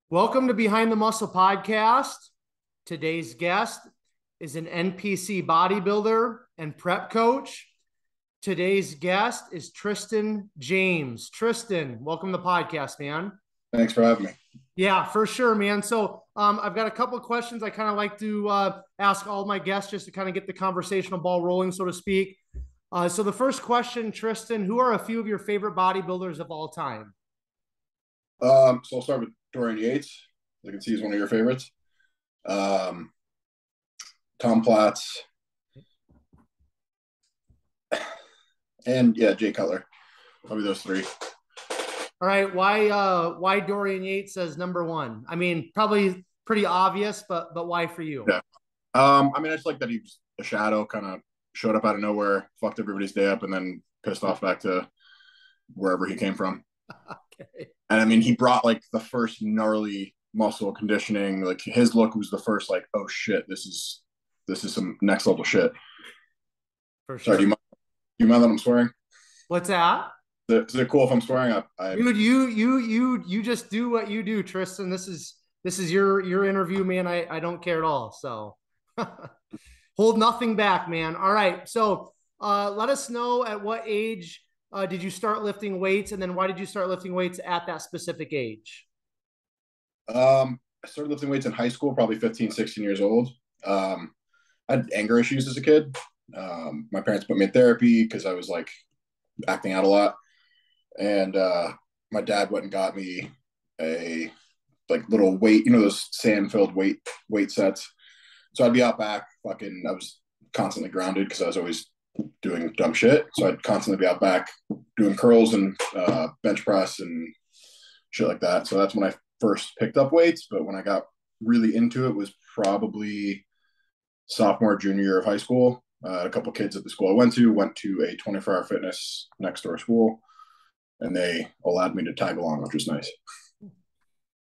Welcome to Behind the Muscle podcast. Today's guest is an NPC bodybuilder and prep coach. Today's guest is Tristan James. Tristan, welcome to the podcast, man. Thanks for having me. Yeah, for sure, man. So I've got a couple of questions I kind of like to ask all my guests just to kind of get the conversational ball rolling, so to speak. So the first question, Tristan, who are a few of your favorite bodybuilders of all time? So I'll start with Dorian Yates. I can see he's one of your favorites. Tom Platz, and yeah, Jay Cutler. Probably those three. All right, why Dorian Yates as number one? I mean, probably pretty obvious, but why for you? Yeah. I mean, I just like that he was a shadow, kind of showed up out of nowhere, fucked everybody's day up, and then pissed off back to wherever he came from. Okay. And I mean, he brought like the first gnarly muscle conditioning. Like his look was the first, like, oh shit, this is some next level shit. For Sorry, sure. do you mind that I'm swearing? What's that? Is it cool if I'm swearing? Dude, you just do what you do, Tristan. This is your interview, man. I don't care at all. So hold nothing back, man. All right. So let us know at what age did you start lifting weights, and then why did you start lifting weights at that specific age? I started lifting weights in high school, probably 15, 16 years old. I had anger issues as a kid. My parents put me in therapy because I was like acting out a lot. And my dad went and got me a like little weight, those sand filled weight sets. So I'd be out back, I was constantly grounded because I was always doing dumb shit. So I'd constantly be out back doing curls and bench press and shit like that. So that's when I first picked up weights. But when I got really into it was probably sophomore, junior year of high school. A couple kids at the school I went to a 24-hour fitness next door school, and they allowed me to tag along, which was nice.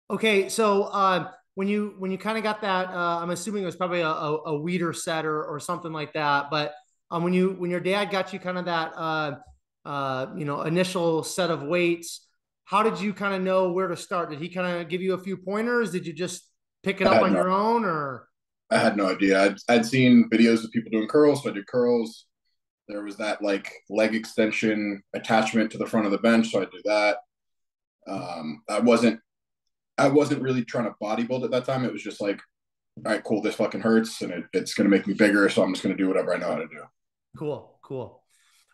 Okay, so when you kind of got that, I'm assuming it was probably a weeder set or something like that. But when your dad got you kind of that initial set of weights, how did you kind of know where to start? Did he kind of give you a few pointers? Did you just pick it I up had on no, your own, or? I had no idea. I'd seen videos of people doing curls, so I did curls. There was that like leg extension attachment to the front of the bench, so I did that. I wasn't really trying to bodybuild at that time. It was just like, all right, cool, this fucking hurts, and it's gonna make me bigger, so I'm just gonna do whatever I know how to do. Cool, cool.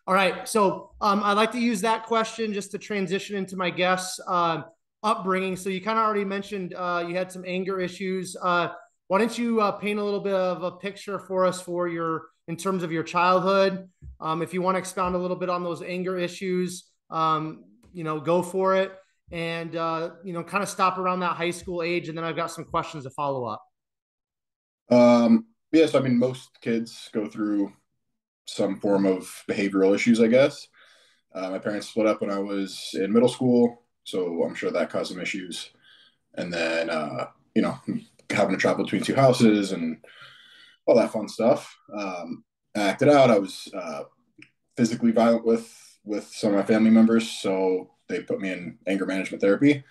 All right. So I'd like to use that question just to transition into my guest's upbringing. So you kind of already mentioned you had some anger issues. Why don't you paint a little bit of a picture for us in terms of your childhood? If you want to expound a little bit on those anger issues, go for it. And, kind of stop around that high school age. And then I've got some questions to follow up. Yeah, so I mean, most kids go through some form of behavioral issues, I guess. My parents split up when I was in middle school, so I'm sure that caused some issues. And then, having to travel between two houses and all that fun stuff. I acted out. I was physically violent with some of my family members, so they put me in anger management therapy,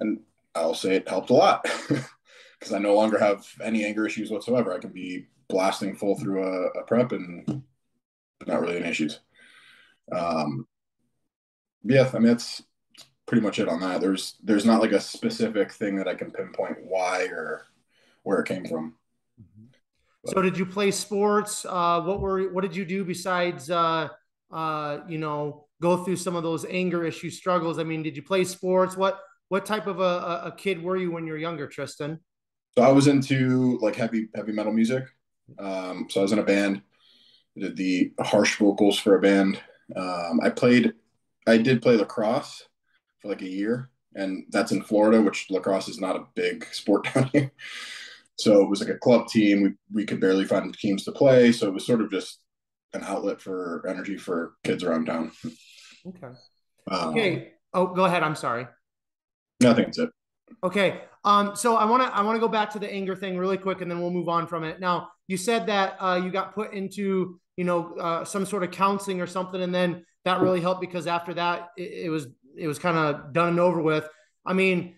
and I'll say it helped a lot because I no longer have any anger issues whatsoever. I can be blasting full through a prep and not really any issues. Yeah, I mean that's pretty much it on that. There's not like a specific thing that I can pinpoint why or where it came from. So did you play sports? What did you do besides go through some of those anger issue struggles? I mean, did you play sports? What type of a kid were you when you were younger, Tristan? So I was into like heavy metal music. So I was in a band. I did the harsh vocals for a band. I did play lacrosse for like a year, and that's in Florida, which lacrosse is not a big sport down here. So it was like a club team. We could barely find teams to play, so it was sort of just an outlet for energy for kids around town. Okay. Um, Okay. Oh, go ahead. I'm sorry. I think that's it. Okay. So I want to go back to the anger thing really quick, and then we'll move on from it. Now, you said that you got put into some sort of counseling or something, and then that really helped because after that it was kind of done and over with. I mean,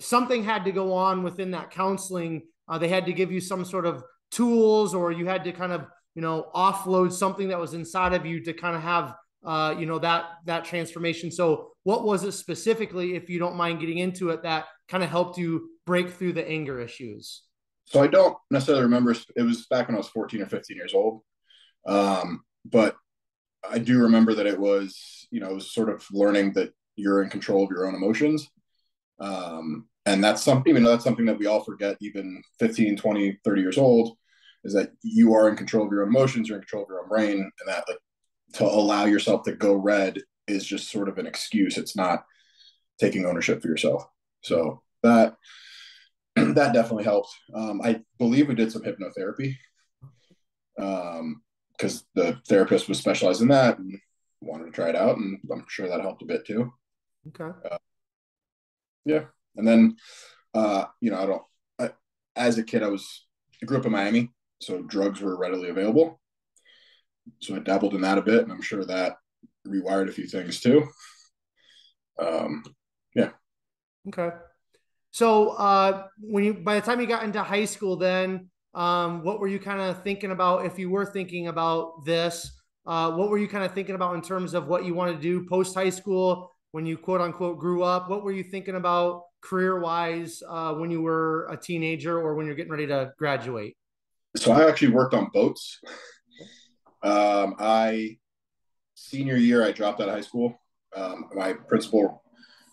something had to go on within that counseling. They had to give you some sort of tools, or you had to kind of, offload something that was inside of you to kind of have, that transformation. So what was it specifically, if you don't mind getting into it, that kind of helped you break through the anger issues? So I don't necessarily remember. It was back when I was 14 or 15 years old. But I do remember that it was sort of learning that you're in control of your own emotions. And that's something, that's something that we all forget, even 15, 20, 30 years old, is that you are in control of your own emotions, you're in control of your own brain, and that, like, to allow yourself to go red is just sort of an excuse. It's not taking ownership for yourself. So that definitely helped. I believe we did some hypnotherapy, because the therapist was specialized in that and wanted to try it out, and I'm sure that helped a bit too. Okay. Yeah. And then, as a kid, I grew up in Miami, so drugs were readily available. So I dabbled in that a bit, and I'm sure that rewired a few things too. Yeah. Okay. So by the time you got into high school, then what were you kind of thinking about, if you were thinking about this? What were you kind of thinking about in terms of what you wanted to do post high school when you quote unquote grew up? What were you thinking about career wise when you were a teenager, or when you're getting ready to graduate? So I actually worked on boats. I Senior year, I dropped out of high school. My principal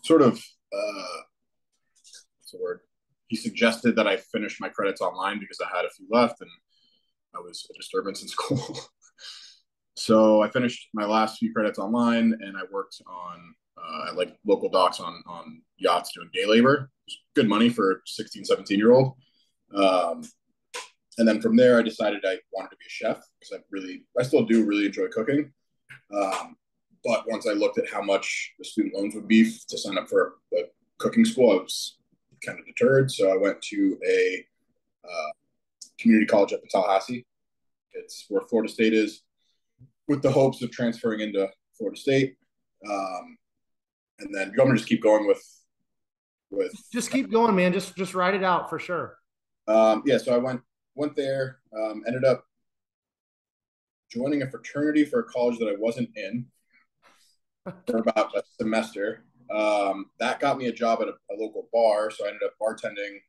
sort of what's the word? He suggested that I finish my credits online because I had a few left and I was a disturbance in school. So I finished my last few credits online, and I worked on at like local docks on yachts doing day labor. Good money for a 16, 17-year-old. And then from there, I decided I wanted to be a chef, because I still do really enjoy cooking. But once I looked at how much the student loans would be to sign up for a cooking school, I was kind of deterred. So I went to a community college up in Tallahassee. It's where Florida State is, with the hopes of transferring into Florida State. And then you want me to just keep going with Just keep going, man. Just write it out for sure. Yeah, so I went there, ended up joining a fraternity for a college that I wasn't in for about a semester. That got me a job at a local bar, so I ended up bartending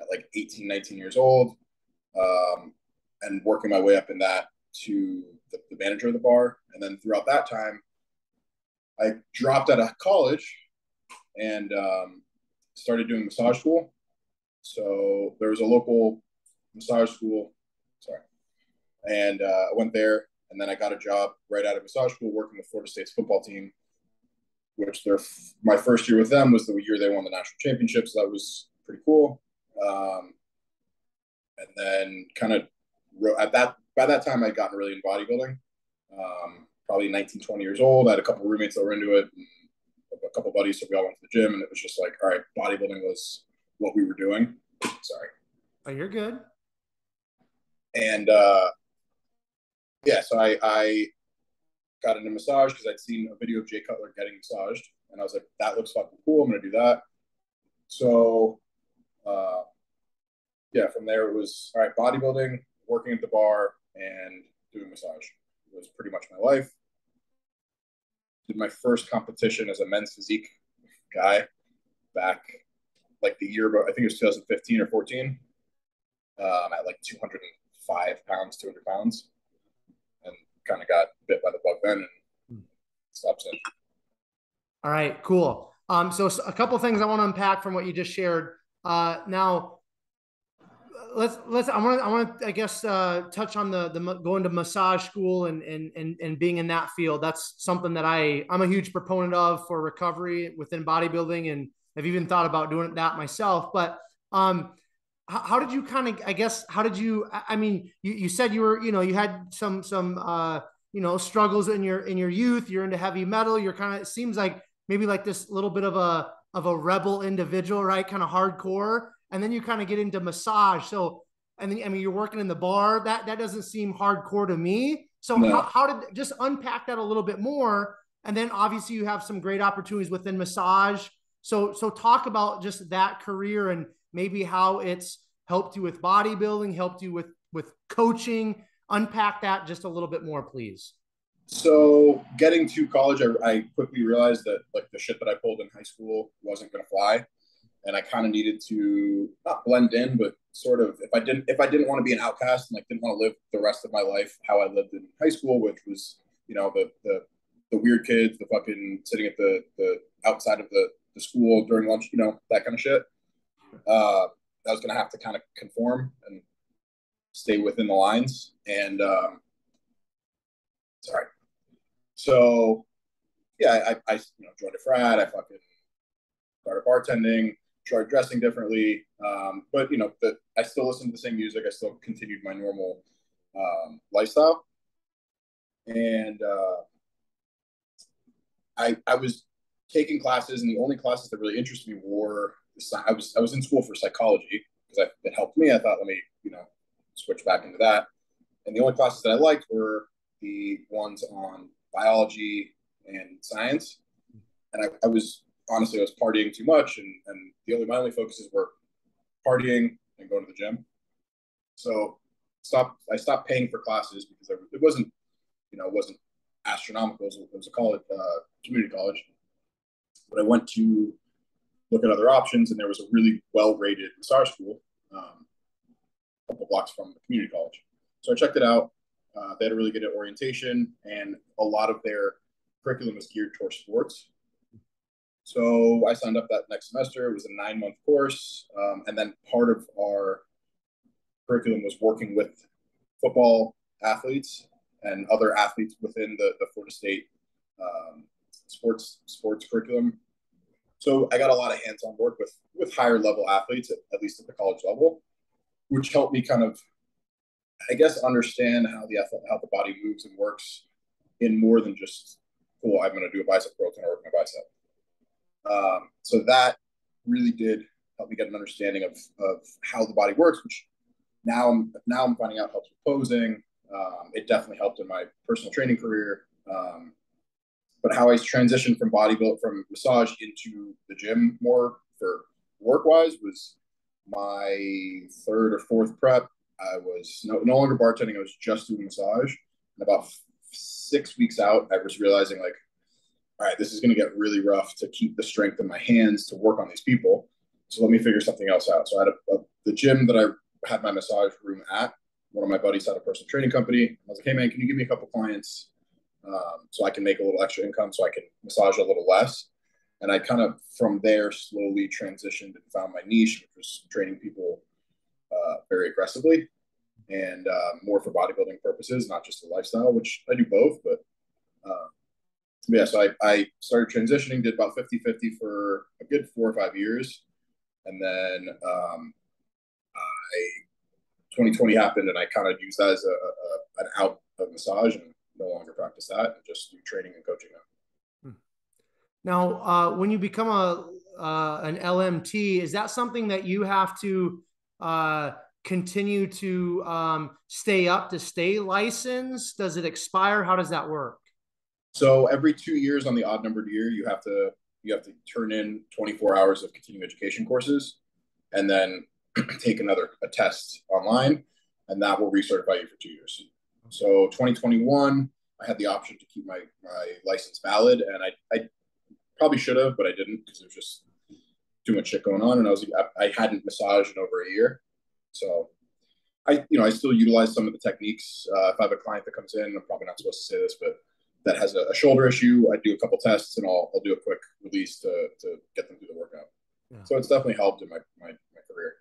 at like 18, 19 years old, and working my way up in that to the manager of the bar. And then throughout that time, I dropped out of college and started doing massage school. So there was a local massage school, and I went there, and then I got a job right out of massage school working with Florida State's football team, which my first year with them was the year they won the national championship, so that was pretty cool. And then kind of by that time, I'd gotten really into bodybuilding. Probably 19, 20 years old. I had a couple of roommates that were into it, and a couple of buddies, so we all went to the gym, and it was just like, all right, bodybuilding was what we were doing. Sorry. Oh, you're good. And so I got into massage because I'd seen a video of Jay Cutler getting massaged, and I was like, that looks fucking cool. I'm going to do that. So, from there it was, all right, bodybuilding, working at the bar, and doing massage. It was pretty much my life. Did my first competition as a men's physique guy back like the year, I think it was 2015 or 14, at like 205 pounds, 200 pounds, and kind of got bit by the bug then and stopped since. All right, cool. So a couple of things I want to unpack from what you just shared. Now, I want to I guess touch on the going to massage school and being in that field. That's something that I'm a huge proponent of for recovery within bodybuilding, and I've even thought about doing that myself. But how did you kind of, I guess, how did you, I mean, you said you were, you had some struggles in your youth, you're into heavy metal, you're kind of, it seems like maybe like this little bit of a rebel individual, right? Kind of hardcore. And then you kind of get into massage. So, and then, I mean, you're working in the bar, that doesn't seem hardcore to me. So no. How did, just unpack that a little bit more. And then obviously you have some great opportunities within massage. So talk about just that career and maybe how it's helped you with bodybuilding, helped you with coaching. Unpack that just a little bit more, please. So getting to college, I quickly realized that like the shit that I pulled in high school wasn't going to fly, and I kind of needed to not blend in, but sort of if I didn't want to be an outcast and like didn't want to live the rest of my life how I lived in high school, which was the weird kids, the fucking sitting at the outside of the school during lunch, that kind of shit. I was going to have to kind of conform and stay within the lines. And sorry. So yeah, I joined a frat. I fucking started bartending, started dressing differently. But I still listened to the same music. I still continued my normal lifestyle. And I was taking classes, and the only classes that really interested me were I was in school for psychology because it helped me. I thought, let me switch back into that. And the only classes that I liked were the ones on biology and science. And I was partying too much, and my only focuses were partying and going to the gym. So I stopped paying for classes because it wasn't astronomical. It was a college, community college. But I went to look at other options, and there was a really well-rated massage school a couple blocks from the community college. So I checked it out. They had a really good orientation, and a lot of their curriculum was geared towards sports. So I signed up that next semester. It was a 9-month course. And then part of our curriculum was working with football athletes and other athletes within the Florida State sports curriculum. So I got a lot of hands-on work with higher level athletes, at least at the college level, which helped me kind of, I guess, understand how the body moves and works in more than just, cool, I'm going to do a bicep curl and work my bicep. So that really did help me get an understanding of how the body works, which now I'm finding out helps with posing. It definitely helped in my personal training career. But how I transitioned from massage into the gym more for work-wise was my third or fourth prep. I was no longer bartending. I was just doing massage. And about 6 weeks out, I was realizing, like, all right, this is going to get really rough to keep the strength in my hands to work on these people. So let me figure something else out. So I had the gym that I had my massage room at. One of my buddies had a personal training company. I was like, hey, man, can you give me a couple clients so I can make a little extra income so I can massage a little less? And I kind of, from there, slowly transitioned and found my niche, which was training people very aggressively and more for bodybuilding purposes, not just the lifestyle, which I do both. But yeah, so I started transitioning, did about 50-50 for a good 4 or 5 years. And then 2020 happened, and I kind of used that as an out of massage and no longer practice that and just do training and coaching now. Now, when you become an LMT, is that something that you have to continue to stay up to stay licensed? Does it expire? How does that work? So every 2 years on the odd numbered year, you have to turn in 24 hours of continuing education courses, and then take a test online, and that will recertify you for 2 years. So 2021, I had the option to keep my license valid, and I probably should have, but I didn't because there was just too much shit going on, and I hadn't massaged in over a year. So I still utilize some of the techniques. If I have a client that comes in, I'm probably not supposed to say this, but that has a shoulder issue, I do a couple tests, and I'll do a quick release to get them through the workout. Yeah. So it's definitely helped in my career.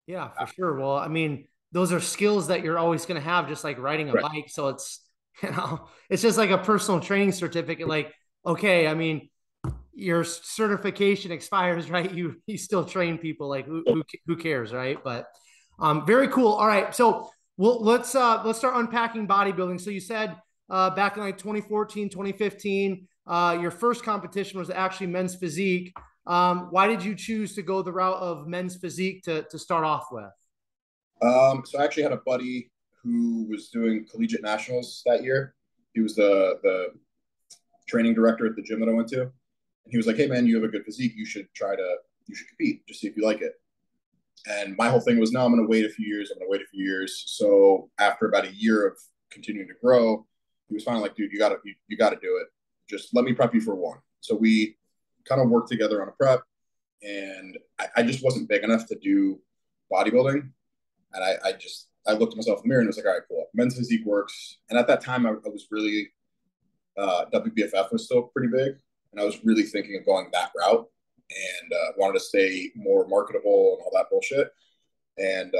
Yeah, for sure. Well, I mean, those are skills that you're always going to have, just like riding a bike. So it's, it's just like a personal training certificate. Like, okay, I mean, your certification expires, right? You still train people. Like, who cares, right? But very cool. All right, so let's start unpacking bodybuilding. So you said back in like 2014, 2015, your first competition was actually men's physique. Why did you choose to go the route of men's physique to start off with? So I actually had a buddy who was doing collegiate nationals that year. He was the training director at the gym that I went to. And he was like, hey man, you have a good physique. You should compete, just see if you like it. And my whole thing was, no, I'm going to wait a few years. I'm going to wait a few years. So after about a year of continuing to grow, he was finally like, dude, you got to do it. Just let me prep you for one. So we kind of worked together on a prep, and I just wasn't big enough to do bodybuilding. And I looked at myself in the mirror and was like, all right, cool. Men's physique works. And at that time, I was really, WBFF was still pretty big. And I was really thinking of going that route, and wanted to stay more marketable and all that bullshit. And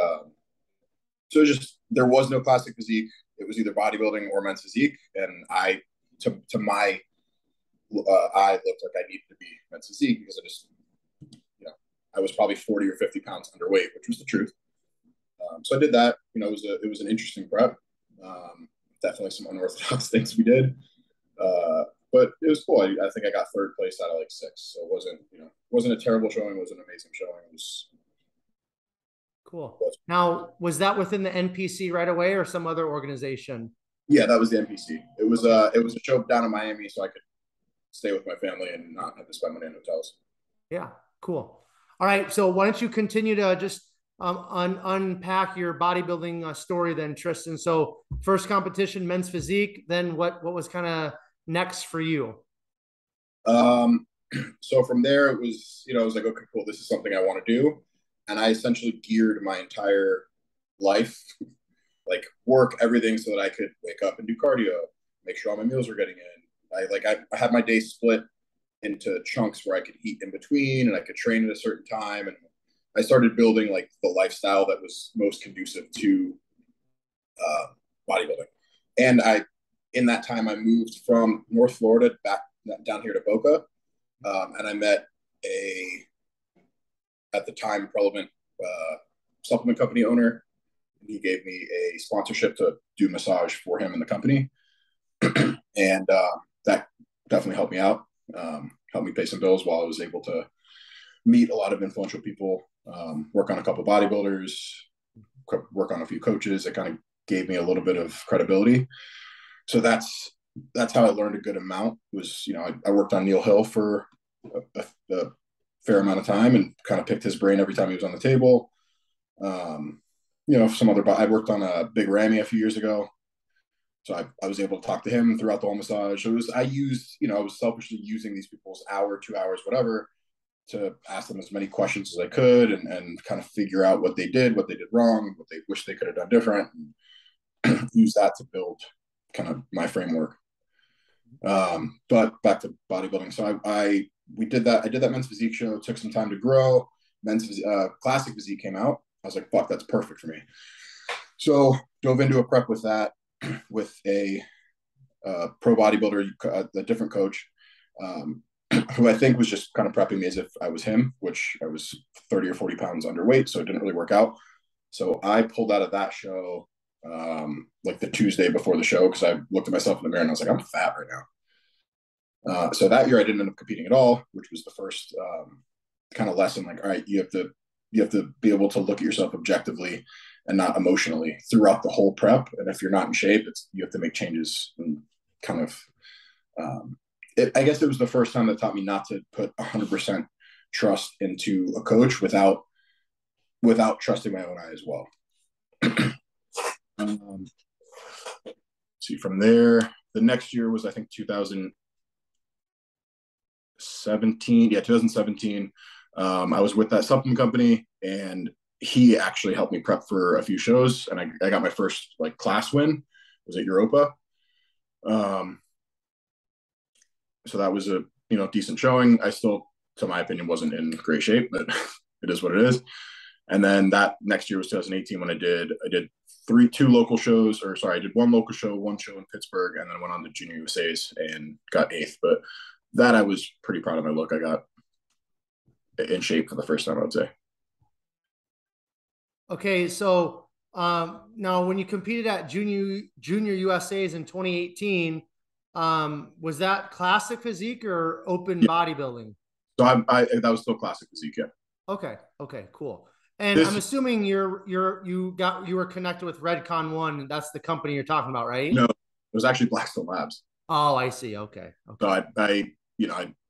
so there was no classic physique. It was either bodybuilding or men's physique. And to my eye, looked like I needed to be men's physique because I was probably 40 or 50 pounds underweight, which was the truth. So I did that. It was an interesting prep. Definitely some unorthodox things we did. But it was cool. I think I got third place out of like 6. So it wasn't a terrible showing. It was an amazing showing. It was cool. Now, was that within the NPC right away or some other organization? Yeah, that was the NPC. It was a show down in Miami, so I could stay with my family and not have to spend money in hotels. Yeah, cool. All right. So why don't you continue to just unpack your bodybuilding story then, Tristan? So first competition, men's physique. Then what was kind of next for you? So from there, it was, I was like, okay, cool. This is something I want to do. And I essentially geared my entire life, like work, everything, so that I could wake up and do cardio, make sure all my meals were getting in. I had my day split into chunks where I could eat in between and I could train at a certain time. And I started building like the lifestyle that was most conducive to bodybuilding. And in that time, I moved from North Florida back down here to Boca. And I met at the time, relevant supplement company owner. He gave me a sponsorship to do massage for him in the company. And that definitely helped me out, helped me pay some bills while I was able to meet a lot of influential people, work on a couple bodybuilders, work on a few coaches. It kind of gave me a little bit of credibility. So that's how I learned a good amount. I worked on Neil Hill for a fair amount of time and kind of picked his brain every time he was on the table. I worked on a Big Ramy a few years ago. So I was able to talk to him throughout the whole massage. So I was selfishly using these people's hour, 2 hours, whatever, to ask them as many questions as I could and kind of figure out what they did wrong, what they wish they could have done different, and use that to build kind of my framework. But back to bodybuilding. So we did that. I did that men's physique show. It took some time to grow. Classic physique came out. I was like, fuck, that's perfect for me. So dove into a prep with that, with a pro bodybuilder, a different coach, who I think was just kind of prepping me as if I was him, which I was 30 or 40 pounds underweight. So it didn't really work out. So I pulled out of that show like the Tuesday before the show, because I looked at myself in the mirror and I was like, I'm fat right now. So that year I didn't end up competing at all, which was the first kind of lesson. Like, all right, you have to be able to look at yourself objectively and not emotionally throughout the whole prep. And if you're not in shape, you have to make changes and kind of, I guess it was the first time that taught me not to put 100% trust into a coach without trusting my own eye as well. See, from there, the next year was, I think, 2017. Yeah, 2017. I was with that supplement company, and he actually helped me prep for a few shows, and I got my first like class win. It was at Europa. So that was a decent showing. I still, to my opinion, wasn't in great shape, but it is what it is. And then that next year was 2018 when I did two local shows, I did one local show, one show in Pittsburgh, and then I went on to Junior USA's and got 8th. But that I was pretty proud of my look. I got in shape for the first time, I would say. Okay, so now when you competed at Junior USA's in 2018, was that classic physique or open bodybuilding? So that was still classic physique, yeah. Okay, cool. And I'm assuming you were connected with Redcon One. That's the company you're talking about, right? No, it was actually Blackstone Labs. Oh, I see. Okay. So I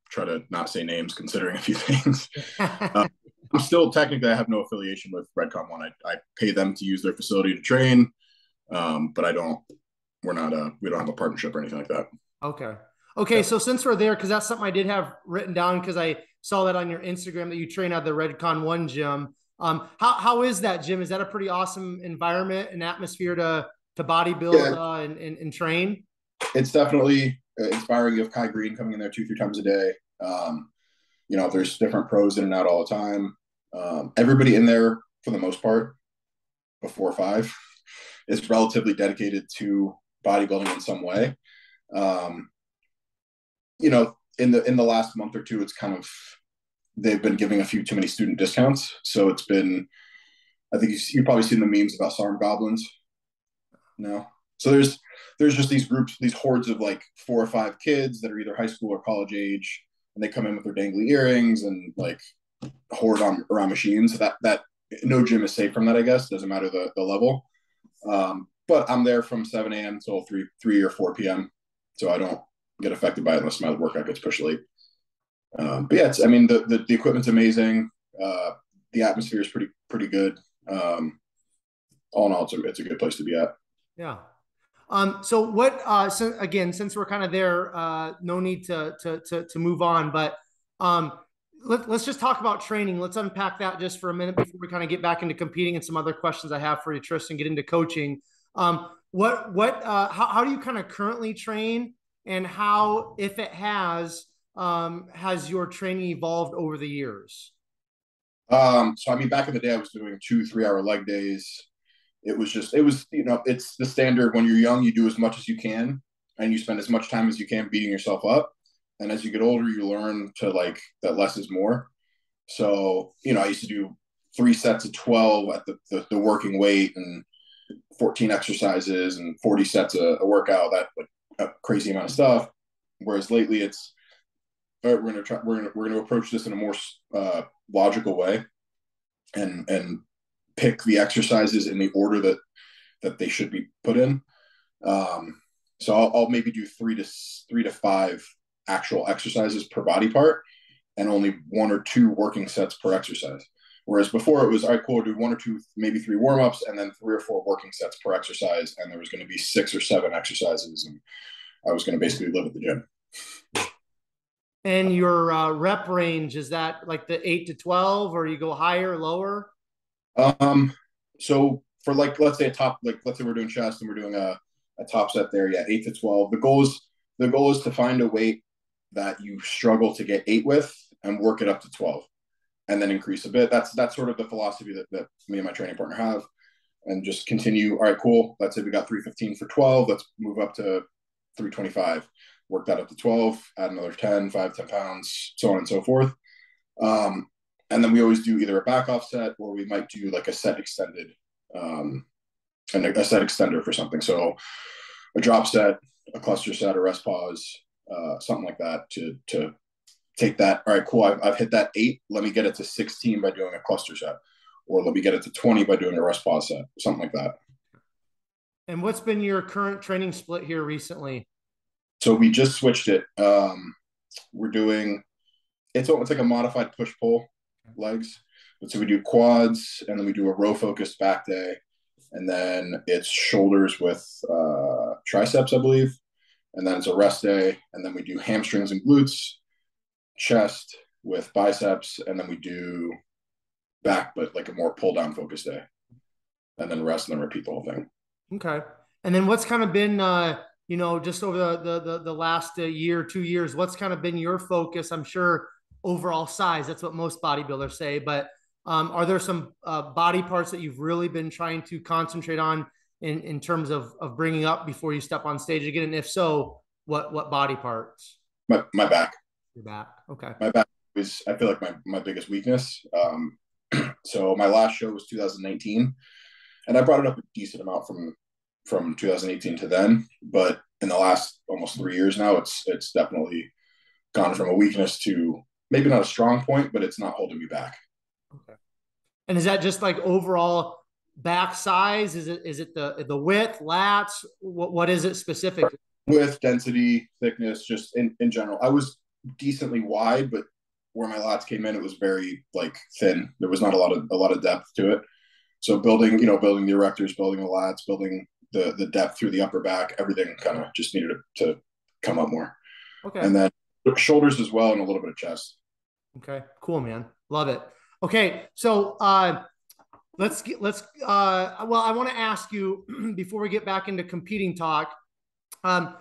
try to not say names considering a few things. I'm still technically, I have no affiliation with Redcon One. I pay them to use their facility to train, but we don't have a partnership or anything like that. Okay. Okay. So since we're there, because that's something I did have written down because I saw that on your Instagram that you train at the Redcon One gym. How is that gym? Is that a pretty awesome environment and atmosphere to bodybuild and train? It's definitely inspiring. You have Kai Green coming in there 2-3 times a day. There's different pros in and out all the time. Everybody in there, for the most part, before 5, is relatively dedicated to bodybuilding in some way. In the last month or two, it's kind of, they've been giving a few too many student discounts. So it's been, I think you've probably seen the memes about SARM goblins. No. So there's just these groups, these hordes of like 4 or 5 kids that are either high school or college age, and they come in with their dangly earrings and like horde around machines. So that no gym is safe from that, I guess. Doesn't matter the level. But I'm there from 7 a.m. till 3 or 4 p.m. So I don't get affected by it unless my workout gets pushed late. But yeah, the equipment's amazing. The atmosphere is pretty good. All in all, it's a good place to be at. Yeah. So what, since we're kind of there, no need to move on, but, let's just talk about training. Let's unpack that just for a minute before we kind of get back into competing and some other questions I have for you, Tristan, get into coaching. How do you kind of currently train, and how, if it has your training evolved over the years? Back in the day, I was doing 2-3 hour leg days. It was it's the standard. When you're young, you do as much as you can and you spend as much time as you can beating yourself up. And as you get older, you learn to like that less is more. So, I used to do 3 sets of 12 at the working weight, and 14 exercises and 40 sets a workout, that like a crazy amount of stuff. Whereas lately it's, all right, we're going to approach this in a more logical way and pick the exercises in the order that they should be put in. So I'll maybe do 3 to 5 actual exercises per body part, and only 1 or 2 working sets per exercise. Whereas before it was, all right, cool, do 1 or 2, maybe 3 warm-ups, and then 3 or 4 working sets per exercise. And there was going to be 6 or 7 exercises, and I was going to basically live at the gym. And your rep range, is that like the 8 to 12, or you go higher, lower? So for like, let's say let's say we're doing chest and we're doing a top set there. Yeah. 8 to 12. The goal is to find a weight that you struggle to get 8 with and work it up to 12 and then increase a bit. That's sort of the philosophy that me and my training partner have, and just continue. All right, cool. Let's say we got 315 for 12. Let's move up to 325, work that up to 12, add another 10 pounds, so on and so forth. And then we always do either a back off set, or we might do like a set extended, and a set extender for something. So a drop set, a cluster set, a rest pause, something like that to take that. All right, cool. I've hit that 8. Let me get it to 16 by doing a cluster set, or let me get it to 20 by doing a rest pause set, something like that. And what's been your current training split here recently? So we just switched it. We're doing, it's like a modified push pull legs. So we do quads, and then we do a row focused back day, and then it's shoulders with triceps, I believe, and then it's a rest day, and then we do hamstrings and glutes, chest with biceps, and then we do back, but like a more pull down focused day, and then rest, and then repeat the whole thing. Okay. And then what's kind of been just over the last year, 2 years, what's kind of been your focus? I'm sure overall size, that's what most bodybuilders say, but are there some body parts that you've really been trying to concentrate on in terms of bringing up before you step on stage again? And if so, what body parts? My back. Your back. Okay. My back is, I feel like, my biggest weakness. So my last show was 2019, and I brought it up a decent amount from 2018 to then, but in the last almost 3 years now, it's definitely gone from a weakness to maybe not a strong point, but it's not holding me back. Okay. And is that just like overall back size? Is it the width, lats? What is it specifically? Width, density, thickness, just in general. decently wide, but where my lats came in, it was very like thin. There was not a lot of depth to it. So building, building the erectors, building the lats, building the depth through the upper back, everything kind of just needed to come up more. Okay. And then shoulders as well, and a little bit of chest. Okay, cool, man. Love it. Okay, so well, I want to ask you before we get back into competing talk. With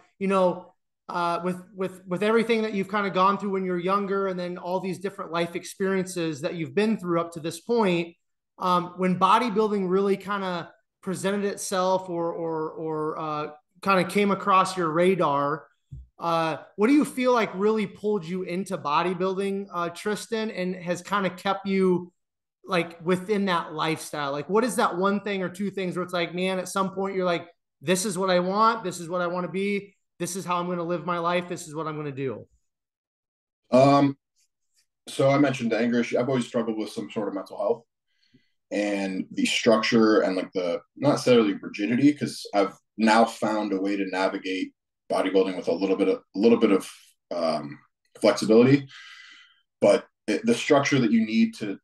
everything that you've kind of gone through when you're younger, and then all these different life experiences that you've been through up to this point, when bodybuilding really kind of presented itself or kind of came across your radar, what do you feel like really pulled you into bodybuilding, Tristan, and has kind of kept you like within that lifestyle? Like, what is that one thing or two things where it's like, man, at some point you're like, this is what I want. This is what I want to be. This is how I'm going to live my life. This is what I'm going to do. So I mentioned the anger issue. I've always struggled with some sort of mental health, and the structure and like the, not necessarily rigidity, because I've now found a way to navigate bodybuilding with a little bit of flexibility, but the structure that you need to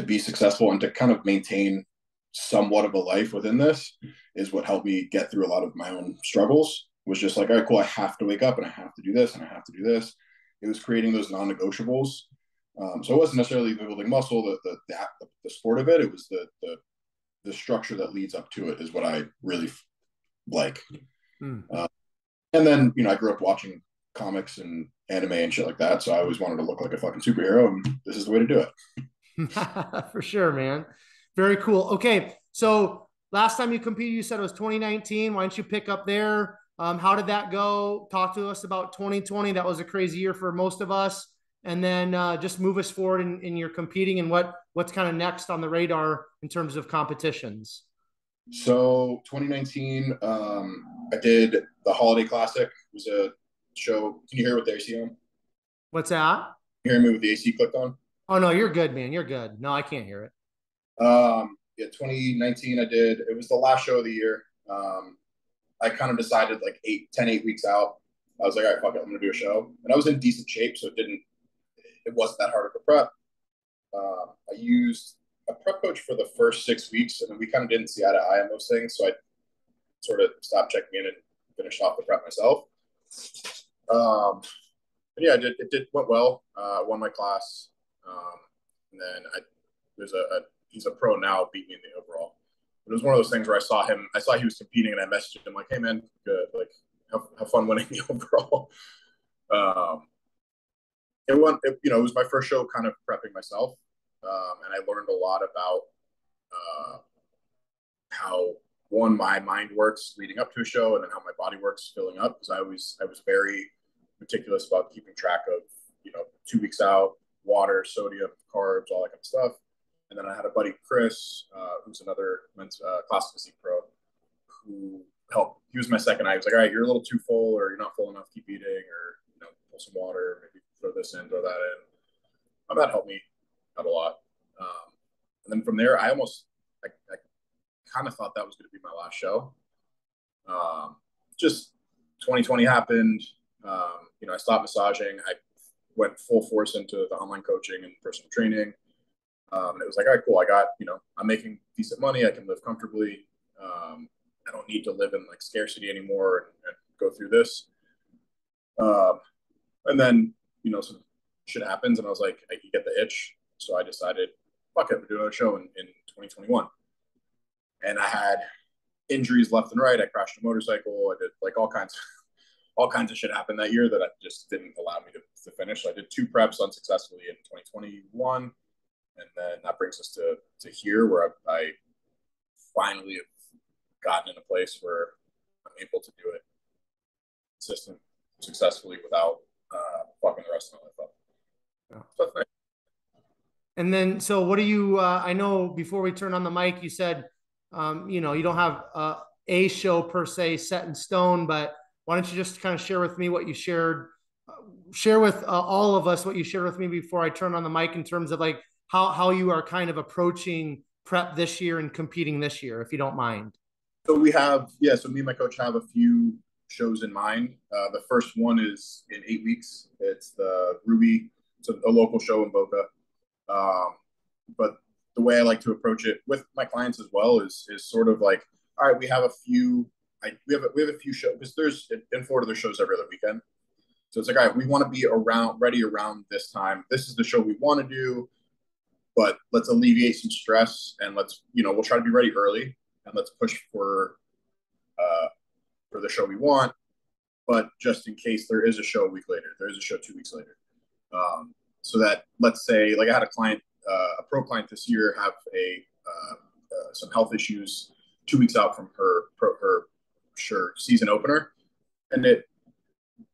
be successful and to kind of maintain somewhat of a life within this is what helped me get through a lot of my own struggles. Was just like, all right, cool, I have to wake up and I have to do this and I have to do this. It was creating those non-negotiables. So it wasn't necessarily building muscle, the sport of it. It was the structure that leads up to it is what I really like. And then, I grew up watching comics and anime and shit like that. So I always wanted to look like a fucking superhero, and this is the way to do it. For sure, man. Very cool. Okay. So last time you competed, you said it was 2019. Why don't you pick up there? How did that go? Talk to us about 2020. That was a crazy year for most of us. And then just move us forward in your competing and what's kind of next on the radar in terms of competitions. So 2019, I did the Holiday Classic. It was a show. Can you hear what the AC on? What's that? You hear me with the AC clicked on? Oh, no, you're good, man. You're good. No, I can't hear it. Yeah, 2019, I did. It was the last show of the year. I kind of decided like 8 weeks out. I was like, all right, fuck it, I'm going to do a show. And I was in decent shape, so it wasn't that hard of a prep. I used a prep coach for the first 6 weeks, and then we kind of didn't see eye to eye on those things. So I sort of stopped checking in and finished off the prep myself. But yeah, it went well. Won my class. And then he's a pro now, beat me in the overall. But it was one of those things where I saw he was competing, and I messaged him like, hey man, good. Like, have fun winning the overall. It was my first show kind of prepping myself. And I learned a lot about how my mind works leading up to a show, and then how my body works filling up. Because I was very meticulous about keeping track of 2 weeks out, water, sodium, carbs, all that kind of stuff. And then I had a buddy, Chris, who's another classic physique pro, who helped. He was my second eye. He was like, all right, you're a little too full, or you're not full enough, keep eating, or pull some water, maybe throw this in, throw that in. That helped me out a lot. And then from there, I kind of thought that was going to be my last show. Just 2020 happened. I stopped massaging. I went full force into the online coaching and personal training. And it was like, all right, cool. I got, I'm making decent money. I can live comfortably. I don't need to live in like scarcity anymore and go through this. And then, some shit happens, and I was like, I can get the itch. So I decided, fuck it, we're doing a show in 2021. And I had injuries left and right. I crashed a motorcycle. I did like all kinds of shit happened that year that I just didn't allow me to finish. So I did 2 preps unsuccessfully in 2021. And then that brings us to here, where I finally have gotten in a place where I'm able to do it successfully without fucking the rest of my life up. Yeah. So that's nice. And then, so what do you, I know before we turn on the mic, you said, you don't have a show per se set in stone, but why don't you just kind of share with me what you share with all of us what you shared with me before I turn on the mic in terms of like how you are kind of approaching prep this year and competing this year, if you don't mind. So so me and my coach have a few shows in mind. The first one is in 8 weeks. It's the Ruby. It's a local show in Boca. But the way I like to approach it with my clients as well is sort of like, all right, we have a few shows, because there's in Florida there's shows every other weekend. So it's like, all right, we want to be ready around this time. This is the show we want to do, but let's alleviate some stress, and we'll try to be ready early, and let's push for the show we want. But just in case there is a show a week later, there is a show 2 weeks later. So that, let's say, like I had a client, a pro client this year, have some health issues 2 weeks out from her season opener, and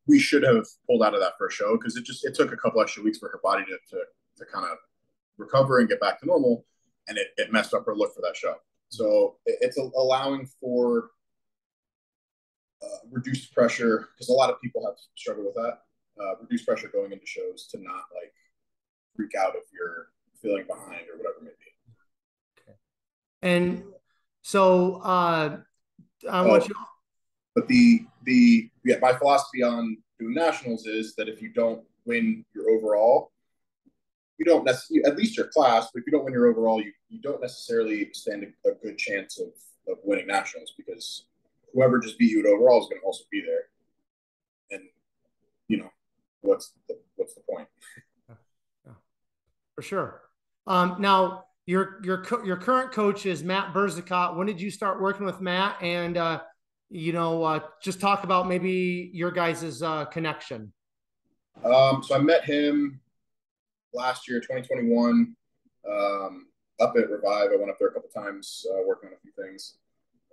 we should have pulled out of that first show because it took a couple extra weeks for her body to kind of recover and get back to normal, and it messed up her look for that show. So it's allowing for reduced pressure, because a lot of people have struggled with that. Reduced pressure going into shows to not like freak out if you're feeling behind or whatever it may be. Okay. And so I want you. But my philosophy on doing nationals is that if you don't win your overall, you don't necessarily, at least your class, but if you don't win your overall, you don't necessarily stand a good chance of winning nationals, because whoever just beat you at overall is going to also be there. And, what's the point? Yeah, for sure. Now, your current coach is Matt Burzacott. When did you start working with Matt? And, just talk about maybe your guys' connection. So I met him last year, 2021, up at Revive. I went up there a couple times, working on a few things,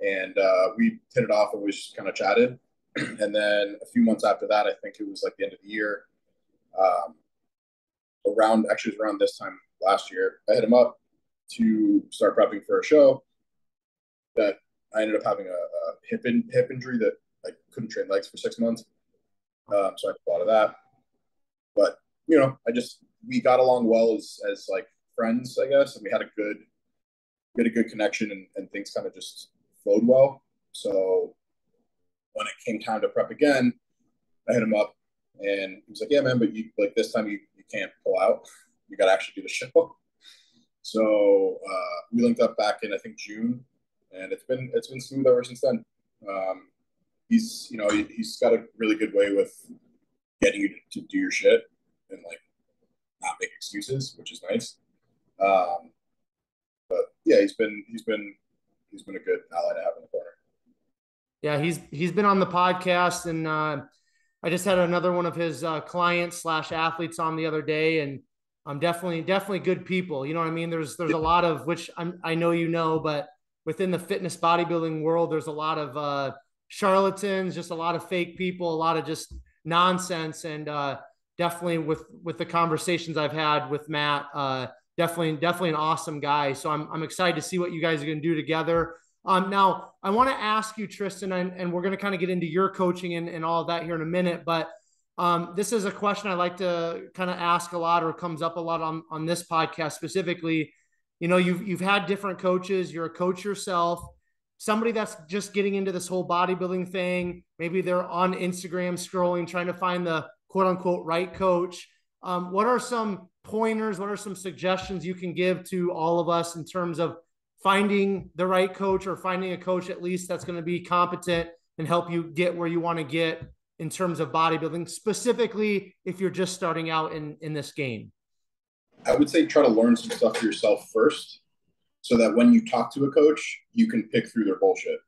and we hit it off and we just kind of chatted. And then a few months after that, I think it was like the end of the year, around this time last year, I hit him up to start prepping for a show that I ended up having a hip injury that I couldn't train legs for 6 months. So I thought of that. But, we got along well as like friends, I guess. And we had a good connection, and things kind of just flowed well. So when it came time to prep again, I hit him up, and he was like, yeah, man, but this time you can't pull out. You got to actually do the show. So we linked up back in, I think, June, and it's been smooth ever since then. He's got a really good way with getting you to do your shit and like not make excuses, which is nice. But yeah, he's been a good ally to have in the corner. Yeah, he's been on the podcast, and I just had another one of his clients / athletes on the other day, and I'm definitely good people. You know what I mean? There's a lot of, which I know, but within the fitness bodybuilding world, there's a lot of charlatans, just a lot of fake people, a lot of just nonsense, and definitely with the conversations I've had with Matt, definitely an awesome guy. So I'm excited to see what you guys are going to do together. Now I want to ask you, Tristan, and we're going to kind of get into your coaching and all of that here in a minute, but this is a question I like to kind of ask a lot, or comes up a lot on this podcast specifically. You've had different coaches. You're a coach yourself. Somebody that's just getting into this whole bodybuilding thing, maybe they're on Instagram scrolling, trying to find the quote unquote right coach. What are some pointers? What are some suggestions you can give to all of us in terms of finding the right coach, or finding a coach at least that's going to be competent and help you get where you want to get in terms of bodybuilding, specifically if you're just starting out in this game? I would say try to learn some stuff for yourself first, so that when you talk to a coach, you can pick through their bullshit.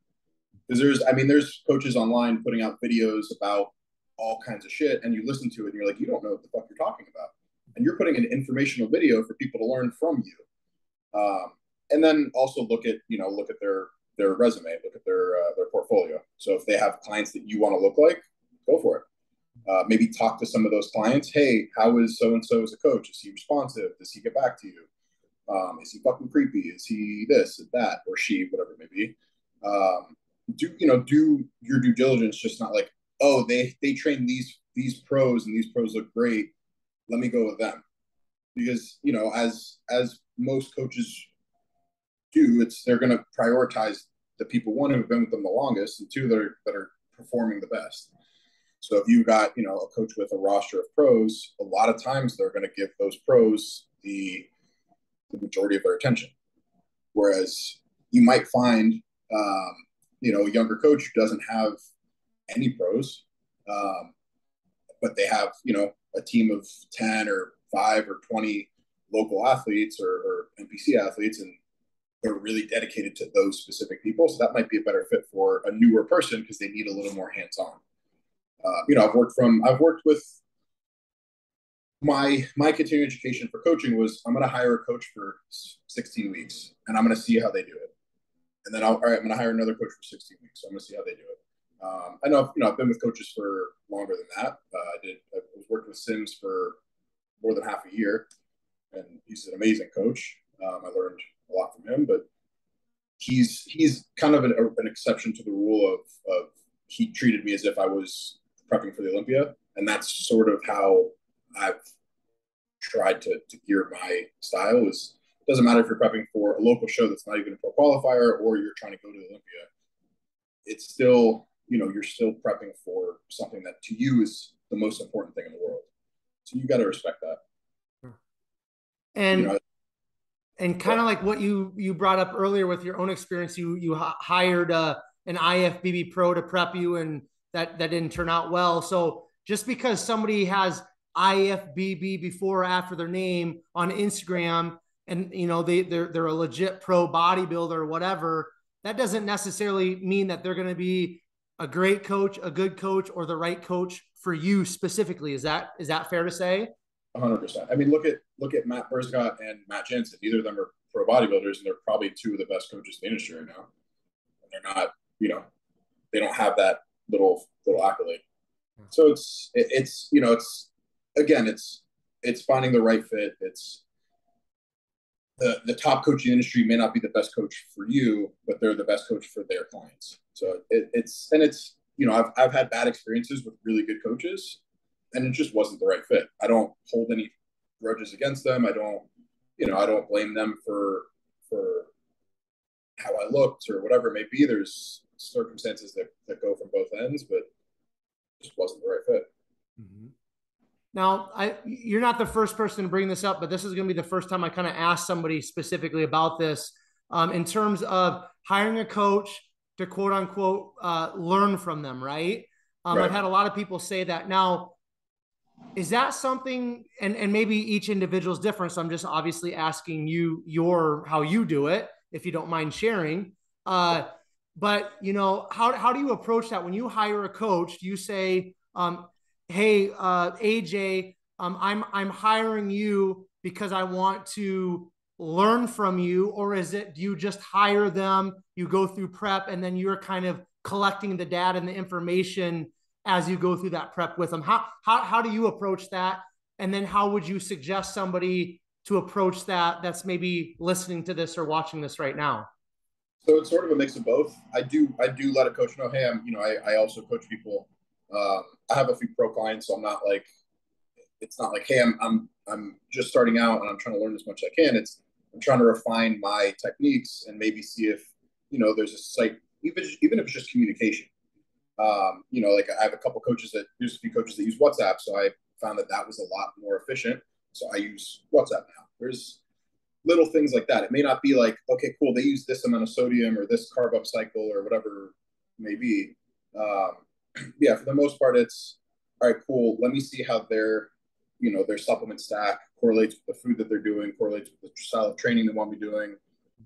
Because there's coaches online putting out videos about all kinds of shit, and you listen to it and you're like, you don't know what the fuck you're talking about. And you're putting an informational video for people to learn from you. And then also look at their resume, look at their portfolio. So if they have clients that you want to look like, go for it. Maybe talk to some of those clients. Hey, how is so-and-so as a coach? Is he responsive? Does he get back to you? Is he fucking creepy? Is he this, that, or she, whatever it may be? Do your due diligence. Just not like, oh, they train these pros and these pros look great, let me go with them. Because as most coaches do, they're going to prioritize the people, one, who have been with them the longest, and two, that are performing the best. So if you got, you know, a coach with a roster of pros, a lot of times they're going to give those pros the majority of their attention. Whereas you might find, you know, a younger coach who doesn't have any pros, but they have, you know, a team of 10 or 5 or 20 local athletes or NPC athletes, and they're really dedicated to those specific people. So that might be a better fit for a newer person because they need a little more hands-on. You know, I've worked with my continuing education for coaching was I'm going to hire a coach for 16 weeks and I'm going to see how they do it. And then all right, I'm going to hire another coach for 16 weeks. So I'm going to see how they do it. I know, you know, I've been with coaches for longer than that. I was working with Sims for more than half a year, and he's an amazing coach. I learned a lot from him, but he's kind of an exception to the rule of he treated me as if I was prepping for the Olympia, and that's sort of how I've tried to gear my style. Is it doesn't matter if you're prepping for a local show that's not even a pro qualifier or you're trying to go to the Olympia. It's still, you know, you're still prepping for something that to you is the most important thing in the world. So you got to respect that. And, you know, and kind of like what you brought up earlier with your own experience, you hired an IFBB Pro to prep you, and that didn't turn out well. So just because somebody has IFBB before or after their name on Instagram, and you know they're a legit pro bodybuilder or whatever, that doesn't necessarily mean that they're going to be a great coach, a good coach, or the right coach for you specifically. Is that fair to say? 100%. I mean, look at Matt Burzacott and Matt Jansen. Neither of them are pro bodybuilders, and they're probably two of the best coaches in the industry right now. And they're not, you know, they don't have that little accolade. So it's you know, it's finding the right fit. It's the top coach in the industry may not be the best coach for you, but they're the best coach for their clients. So it's you know, I've had bad experiences with really good coaches, and it just wasn't the right fit. I don't hold any grudges against them. I don't blame them for how I looked or whatever it may be. There's circumstances that go from both ends, but it just wasn't the right fit. Mm-hmm. Now, you're not the first person to bring this up, but this is going to be the first time I kind of asked somebody specifically about this in terms of hiring a coach to quote unquote learn from them, right? Right. I've had a lot of people say that. Now, is that something, and maybe each individual is different, so I'm just obviously asking you how you do it, if you don't mind sharing. But you know, how do you approach that when you hire a coach? Do you say, hey, AJ, I'm hiring you because I want to learn from you? Or do you just hire them, you go through prep, and then you're kind of collecting the data and the information as you go through that prep with them? How do you approach that? And then how would you suggest somebody to approach that that's maybe listening to this or watching this right now? So it's sort of a mix of both. I do let a coach know, hey, I also coach people. I have a few pro clients, so I'm not like, it's not like, hey, I'm just starting out and I'm trying to learn as much as I can. I'm trying to refine my techniques and maybe see if, you know, there's a site, even if it's just communication. You know, like I have there's a few coaches that use WhatsApp. So I found that was a lot more efficient. So I use WhatsApp now. There's little things like that. It may not be like, okay, cool, they use this amount of sodium or this carb up cycle or whatever it may be. Yeah, for the most part, it's all right, cool. Let me see how their supplement stack correlates with the food that they're doing, correlates with the style of training they want to be doing.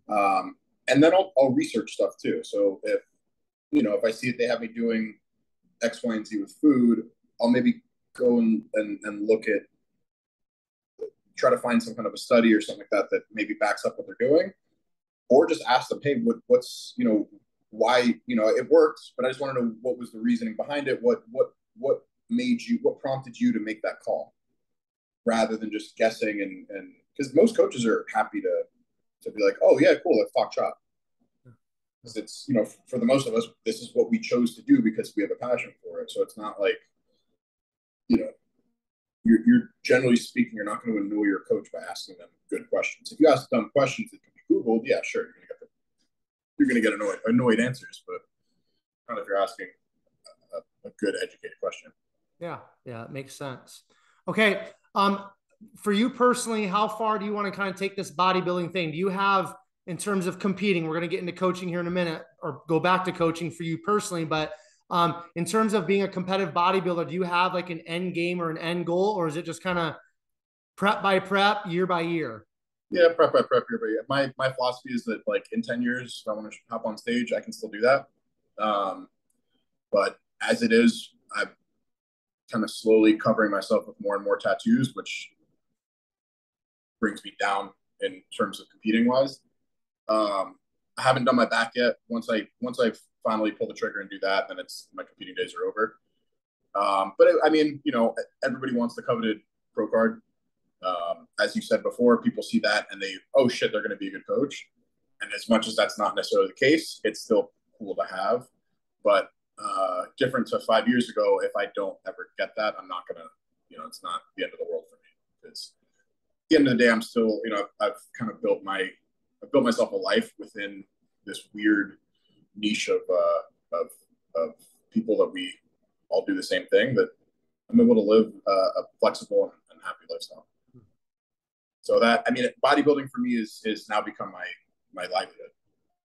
And then I'll research stuff too. So if I see that they have me doing X, Y, and Z with food, I'll maybe go and look at, try to find some kind of a study or something like that maybe backs up what they're doing, or just ask them, hey, what's, why, it worked, but I just want to know what was the reasoning behind it. What prompted you to make that call, rather than just guessing. And because most coaches are happy to be like, oh yeah, cool, let's talk shop. Because it's, for the most of us, this is what we chose to do because we have a passion for it. So it's not like, you're generally speaking, you're not going to annoy your coach by asking them good questions. If you ask dumb questions that can be Googled, yeah, sure, you're going to get annoyed answers. But kind of if you're asking a good educated question. Yeah. Yeah. It makes sense. Okay. For you personally, how far do you want to kind of take this bodybuilding thing? Do you have, in terms of competing, we're going to get into coaching here in a minute, or go back to coaching for you personally, but in terms of being a competitive bodybuilder, do you have like an end game or an end goal, or is it just kind of prep by prep, year by year? Yeah, prep by prep, year by year. My philosophy is that like in 10 years, if I want to hop on stage, I can still do that. But as it is, I'm kind of slowly covering myself with more and more tattoos, which brings me down in terms of competing wise. I haven't done my back yet. Once I finally pull the trigger and do that, then it's my competing days are over. But I mean, you know, everybody wants the coveted pro card. As you said before, people see that and they, oh shit, they're going to be a good coach. And as much as that's not necessarily the case, it's still cool to have. But different to 5 years ago, if I don't ever get that, I'm not going to, you know, it's not the end of the world for me. It's at the end of the day, I'm still, you know, I've kind of built myself a life within this weird niche of people that we all do the same thing, that I'm able to live a flexible and happy lifestyle. So that, I mean, bodybuilding for me is now become my livelihood,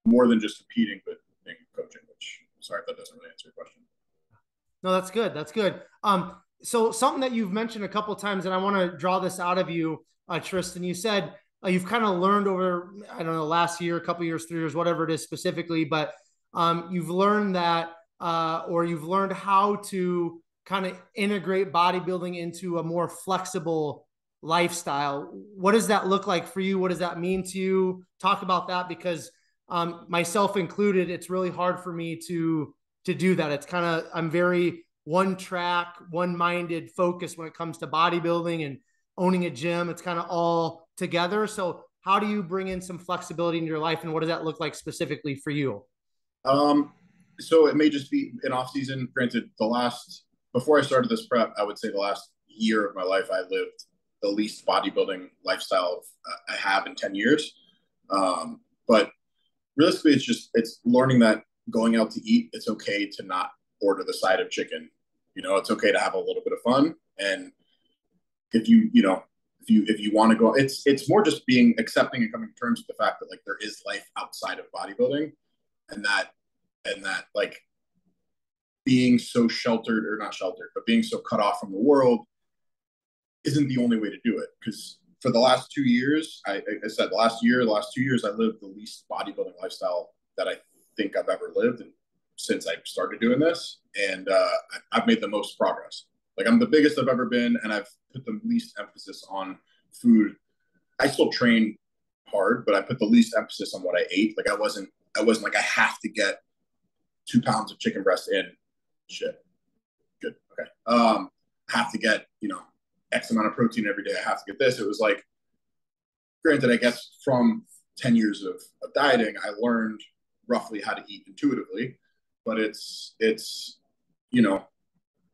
more than just competing, but being coaching, which, sorry if that doesn't really answer your question. No, that's good. That's good. So something that you've mentioned a couple of times, and I want to draw this out of you, Tristan, you said you've kind of learned over, I don't know, last year, a couple of years, 3 years, whatever it is specifically, but you've learned that, or you've learned how to kind of integrate bodybuilding into a more flexible lifestyle. What does that look like for you? What does that mean to you? Talk about that, because myself included, it's really hard for me to do that. It's kind of, I'm very one track, one-minded focused when it comes to bodybuilding and owning a gym. It's kind of all together. So how do you bring in some flexibility into your life, and what does that look like specifically for you? So it may just be an off season. Granted, before I started this prep, I would say the last year of my life, I lived the least bodybuilding lifestyle I have in 10 years. But realistically, it's learning that going out to eat, it's okay to not order the side of chicken. You know, it's okay to have a little bit of fun. And if you want to go, it's more just being accepting and coming to terms with the fact that like there is life outside of bodybuilding, and that like being so sheltered, or not sheltered, but being so cut off from the world isn't the only way to do it. Because for the last 2 years, I said the last 2 years, I lived the least bodybuilding lifestyle that I think I've ever lived, and since I started doing this, and I've made the most progress. Like, I'm the biggest I've ever been, and I've put the least emphasis on food. I still train hard, but I put the least emphasis on what I ate. Like, I wasn't like, I have to get 2 pounds of chicken breast in. Shit. Good. Okay. I have to get, you know, X amount of protein every day. I have to get this. It was like, granted, I guess from 10 years of dieting, I learned roughly how to eat intuitively, but it's, you know,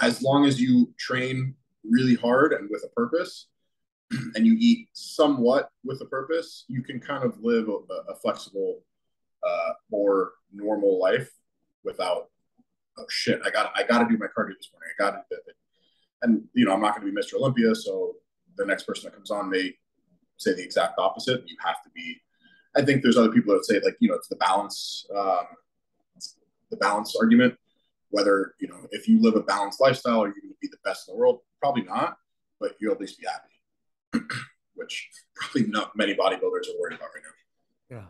as long as you train really hard and with a purpose, and you eat somewhat with a purpose, you can kind of live a flexible, more normal life without, oh shit, I gotta do my cardio this morning. I gotta do it. And, you know, I'm not going to be Mr. Olympia, so the next person that comes on may say the exact opposite. You have to be. I think there's other people that say, like, you know, it's the balance argument. Whether, you know, if you live a balanced lifestyle, are you going to be the best in the world? Probably not, but you'll at least be happy, which probably not many bodybuilders are worried about right now. Yeah.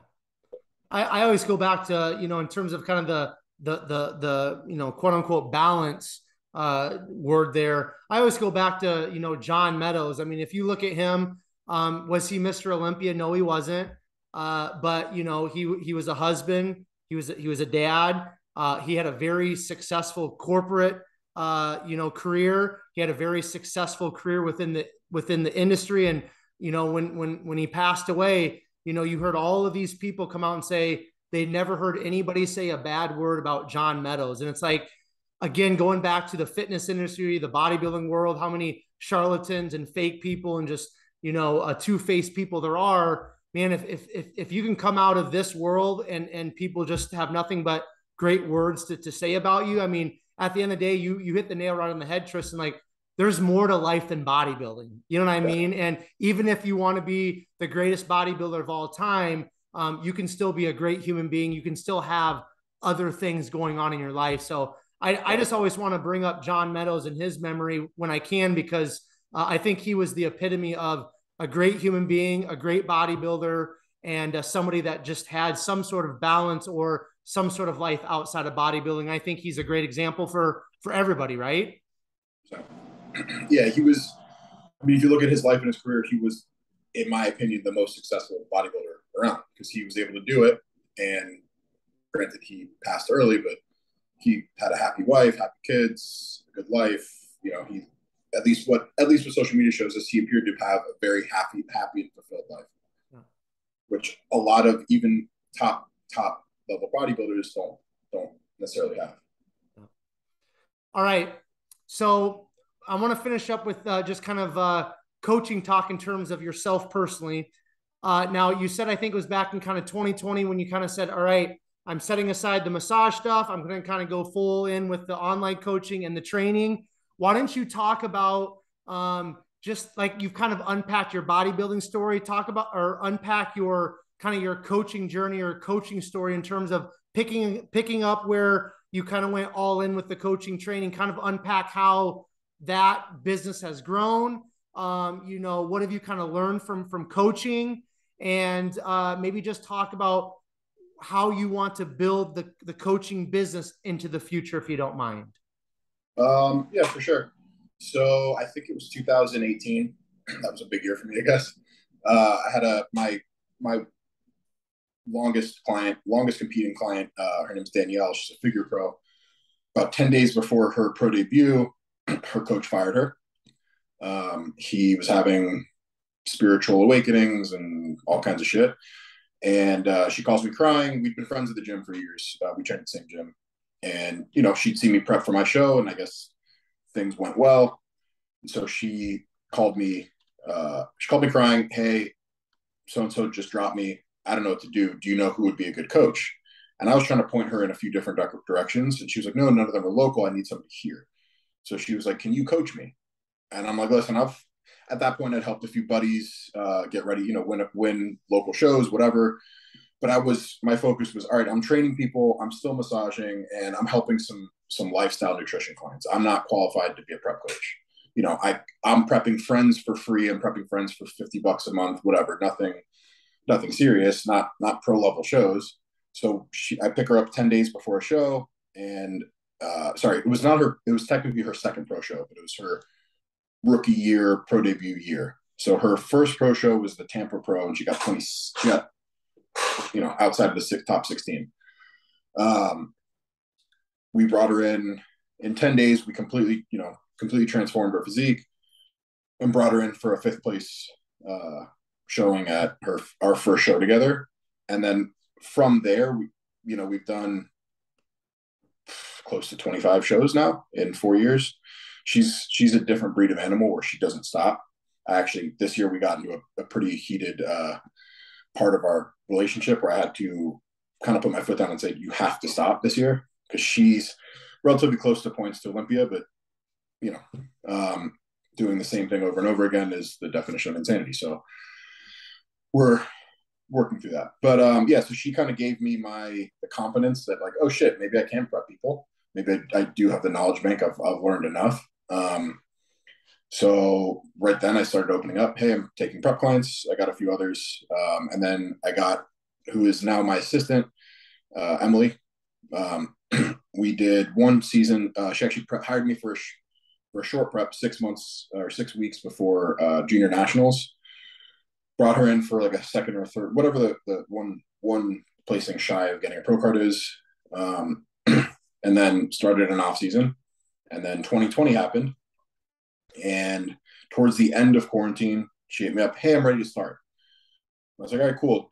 I always go back to, you know, in terms of kind of the you know, quote unquote balance word there. I always go back to, you know, John Meadows. I mean, if you look at him, was he Mr. Olympia? No, he wasn't. But, you know, he was a husband. He was a dad. He had a very successful corporate, you know, career. He had a very successful career within the industry. And, you know, when he passed away, you know, you heard all of these people come out and say they never heard anybody say a bad word about John Meadows. And it's like, again, going back to the fitness industry, the bodybuilding world, how many charlatans and fake people and just, you know, two-faced people there are, man. If you can come out of this world and people just have nothing but great words to say about you, I mean, at the end of the day, you hit the nail right on the head, Tristan. Like, there's more to life than bodybuilding. You know what I mean? And even if you want to be the greatest bodybuilder of all time, you can still be a great human being. You can still have other things going on in your life. So I just always want to bring up John Meadows and his memory when I can, because I think he was the epitome of a great human being, a great bodybuilder, and somebody that just had some sort of balance or some sort of life outside of bodybuilding. I think he's a great example for everybody, right? So, yeah, he was. I mean, if you look at his life and his career, he was, in my opinion, the most successful bodybuilder around because he was able to do it. And granted, he passed early, but he had a happy wife, happy kids, a good life. You know, he at least what social media shows us, he appeared to have a very happy and fulfilled life, yeah. Which a lot of even top level bodybuilders don't necessarily have. Yeah. All right, so I want to finish up with just kind of coaching talk in terms of yourself personally. Now, you said, I think it was back in kind of 2020 when you kind of said, all right, I'm setting aside the massage stuff. I'm going to kind of go full in with the online coaching and the training. Why don't you talk about just like you've kind of unpacked your bodybuilding story, talk about or unpack your kind of your coaching journey or coaching story in terms of picking up where you kind of went all in with the coaching training, kind of unpack how that business has grown. You know, what have you kind of learned from coaching, and maybe just talk about how you want to build the coaching business into the future, if you don't mind. Yeah, for sure. So I think it was 2018. That was a big year for me, I guess. I had my longest competing client. Her name's Danielle. She's a figure pro. About 10 days before her pro debut, her coach fired her. He was having spiritual awakenings and all kinds of shit. And she calls me crying. We'd been friends at the gym for years. We trained at the same gym. And, you know, she'd see me prep for my show, and I guess things went well. And so she called me crying, hey, so-and-so just dropped me. I don't know what to do. Do you know who would be a good coach? And I was trying to point her in a few different directions. And she was like, no, none of them are local. I need somebody here. So she was like, can you coach me? And I'm like, listen, at that point, I'd helped a few buddies get ready, you know, win local shows, whatever. But my focus was, all right, I'm training people, I'm still massaging, and I'm helping some lifestyle nutrition clients. I'm not qualified to be a prep coach. You know, I'm prepping friends for free. I'm prepping friends for $50 a month, whatever. Nothing serious, not pro level shows. So I pick her up 10 days before a show, and it was not her. It was technically her second pro show, but it was her rookie year, pro debut year. So her first pro show was the Tampa Pro, and she got you know, outside of the top 16. We brought her in 10 days. We completely transformed her physique and brought her in for a 5th place showing at our first show together. And then from there, we've done close to 25 shows now in 4 years. She's a different breed of animal where she doesn't stop. Actually, this year we got into a pretty heated part of our relationship where I had to kind of put my foot down and say, you have to stop this year, because she's relatively close to points to Olympia, but doing the same thing over and over again is the definition of insanity. So we're working through that. But so she kind of gave me the confidence that, like, oh shit, maybe I can prep people. Maybe I do have the knowledge bank. I've learned enough. So right then I started opening up. Hey, I'm taking prep clients. I got a few others. And then I got, who is now my assistant, Emily. We did one season. She actually hired me for a short prep, 6 months or 6 weeks before junior nationals. Brought her in for like a second or third, whatever the one placing shy of getting a pro card is. And then started an off season. And then 2020 happened. And towards the end of quarantine, she hit me up. Hey, I'm ready to start. I was like, all right, cool.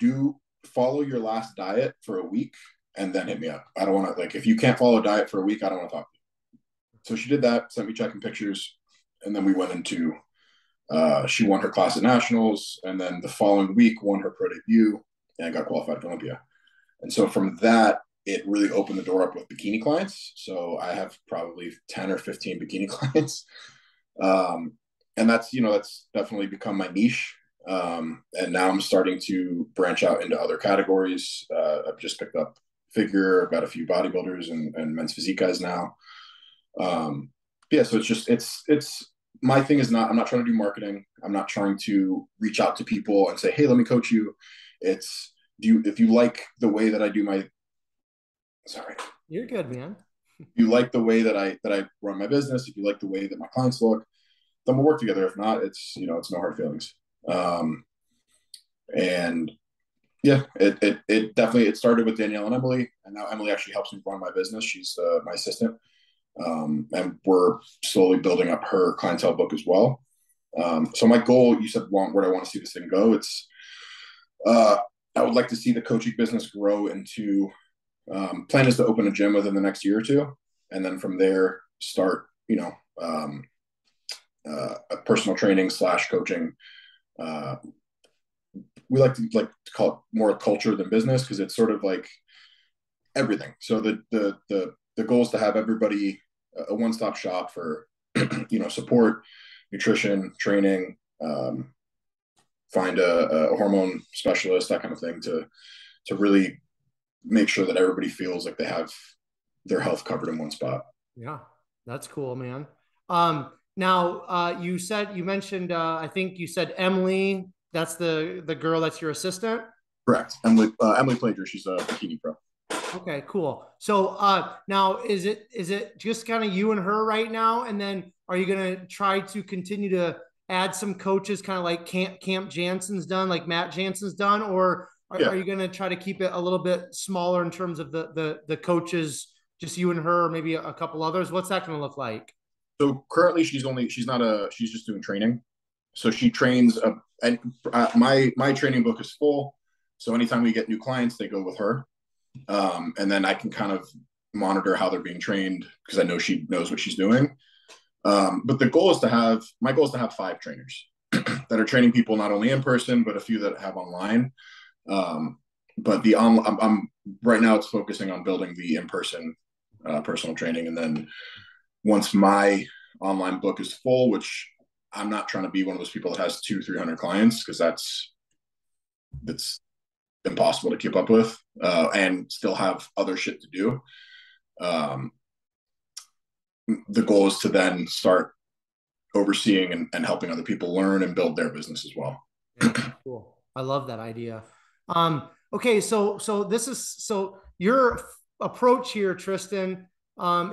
Follow your last diet for a week and then hit me up. I don't want to, like, if you can't follow a diet for a week, I don't want to talk to you. So she did that, sent me checking pictures. And then we went into, she won her class at nationals. And then the following week won her pro debut and got qualified for Olympia. And so from that, it really opened the door up with bikini clients. So I have probably 10 or 15 bikini clients. And that's, that's definitely become my niche. And now I'm starting to branch out into other categories. I've just picked up figure. I've got a few bodybuilders and men's physique guys now. Yeah, so it's my thing is not, I'm not trying to do marketing. I'm not trying to reach out to people and say, hey, let me coach you. It's if you like the way that I do my, sorry. You're good, man. If you like the way that I run my business, if you like the way that my clients look, then we'll work together. If not, it's no hard feelings. And yeah, it definitely, it started with Danielle and Emily, and now Emily actually helps me run my business. She's my assistant. And we're slowly building up her clientele book as well. So my goal, you said, where do I want to see this thing go? It's, I would like to see the coaching business grow into, plan is to open a gym within the next year or two. And then from there start, a personal training / coaching. We like to call it more culture than business, because it's sort of like everything. So the goal is to have everybody a one-stop shop for, support, nutrition, training, find a hormone specialist, that kind of thing, to really make sure that everybody feels like they have their health covered in one spot. Yeah, that's cool, man. Now you mentioned, I think you said Emily, that's the girl that's your assistant. Correct. Emily Plager, she's a bikini pro. Okay, cool. So now is it just kind of you and her right now? And then are you going to try to continue to add some coaches, kind of like Camp Jansen's done, like Matt Jansen's done, or are you going to try to keep it a little bit smaller in terms of the coaches, just you and her, or maybe a couple others? What's that going to look like? So currently she's just doing training. So she trains, and my training book is full. So anytime we get new clients, they go with her. And then I can kind of monitor how they're being trained, because I know she knows what she's doing. But my goal is to have 5 trainers that are training people not only in person, but a few that have online. But I'm right now, it's focusing on building the in-person personal training. And then once my online book is full, which I'm not trying to be one of those people that has 200-300 clients, because that's impossible to keep up with, and still have other shit to do. The goal is to then start overseeing and helping other people learn and build their business as well. Yeah, cool. I love that idea. Okay, so your approach here, Tristan,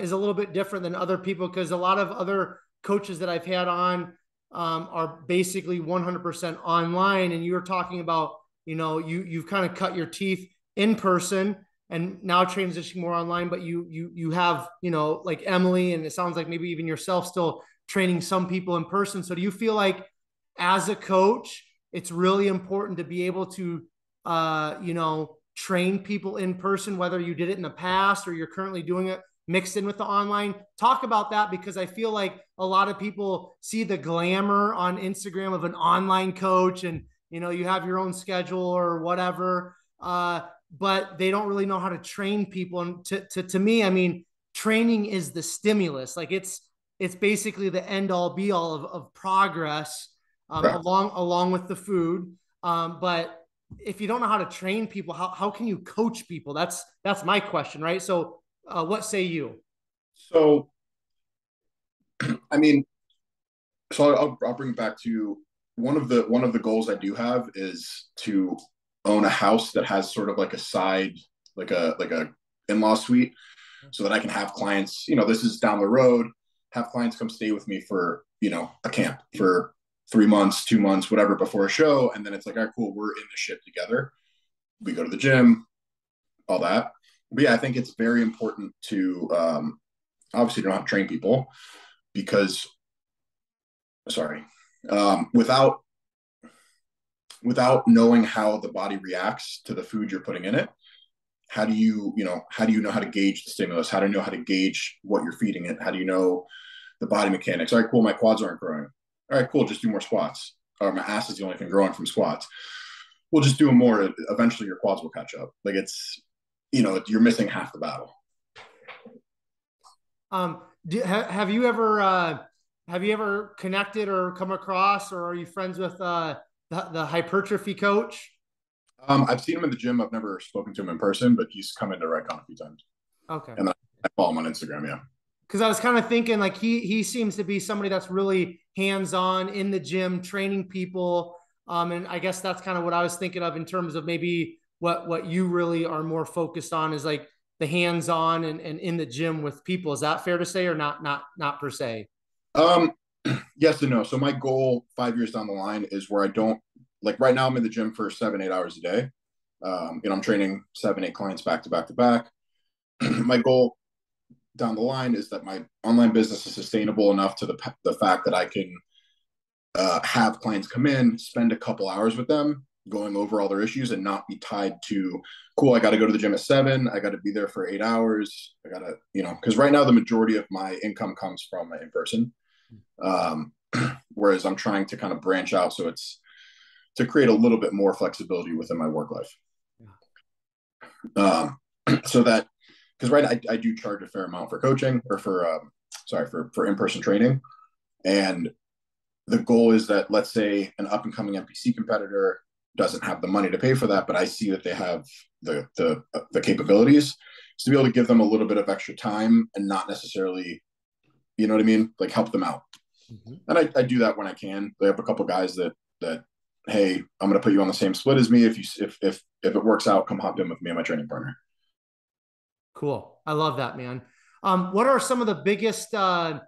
is a little bit different than other people, because a lot of other coaches that I've had on are basically 100% online, and you were talking about, you've kind of cut your teeth in person and now transitioning more online, but you have, like Emily, and it sounds like maybe even yourself still training some people in person. So do you feel like as a coach, it's really important to be able to, train people in person, whether you did it in the past or you're currently doing it mixed in with the online? Talk about that, because I feel like a lot of people see the glamour on Instagram of an online coach, and you have your own schedule or whatever, but they don't really know how to train people. And to me, I mean, training is the stimulus. Like it's basically the end all be all of progress, along with the food. But if you don't know how to train people, how can you coach people? That's my question, right? So what say you? So, I mean, I'll bring it back to one of the goals I do have is to own a house that has sort of like a side, like a in-law suite, so that I can have clients, this is down the road, have clients come stay with me for, a camp for 3 months, 2 months, whatever, before a show. And then it's like, all right, cool, we're in the shit together. We go to the gym, all that. But yeah, I think it's very important to, obviously you don't have to train people, because, without knowing how the body reacts to the food you're putting in it, how do you know how to gauge the stimulus? How do you know how to gauge what you're feeding it? How do you know the body mechanics? All right, cool, my quads aren't growing. All right, cool, just do more squats. Or my ass is the only thing growing from squats. We'll just do them more. Eventually your quads will catch up. Like you're missing half the battle. Have you ever connected or come across, or are you friends with the hypertrophy coach? I've seen him in the gym. I've never spoken to him in person, but he's come into Redcon a few times. Okay. And I follow him on Instagram. Yeah. Because I was kind of thinking like he seems to be somebody that's really hands-on in the gym, training people. And I guess that's kind of what I was thinking of in terms of maybe what you really are more focused on is like the hands-on and in the gym with people. Is that fair to say, or not per se? Um, yes and no. So my goal 5 years down the line is where I don't like right now I'm in the gym for 7, 8 hours a day. I'm training 7, 8 clients back to back to back. My goal down the line is that my online business is sustainable enough to the fact that I can have clients come in, spend a couple hours with them, going over all their issues, and not be tied to, cool, I got to go to the gym at 7, I got to be there for 8 hours, I got to, because right now the majority of my income comes from my in-person, whereas I'm trying to kind of branch out, so it's to create a little bit more flexibility within my work life. So that, because I do charge a fair amount for coaching or for in-person training. And the goal is that, let's say an up and coming NPC competitor doesn't have the money to pay for that, but I see that they have the capabilities to be able to give them a little bit of extra time and not necessarily, you know what I mean? Like help them out. Mm-hmm. And I do that when I can. I have a couple guys that, hey, I'm going to put you on the same split as me. If it works out, come hop in with me and my training partner. Cool. I love that, man. What are some of the biggest, I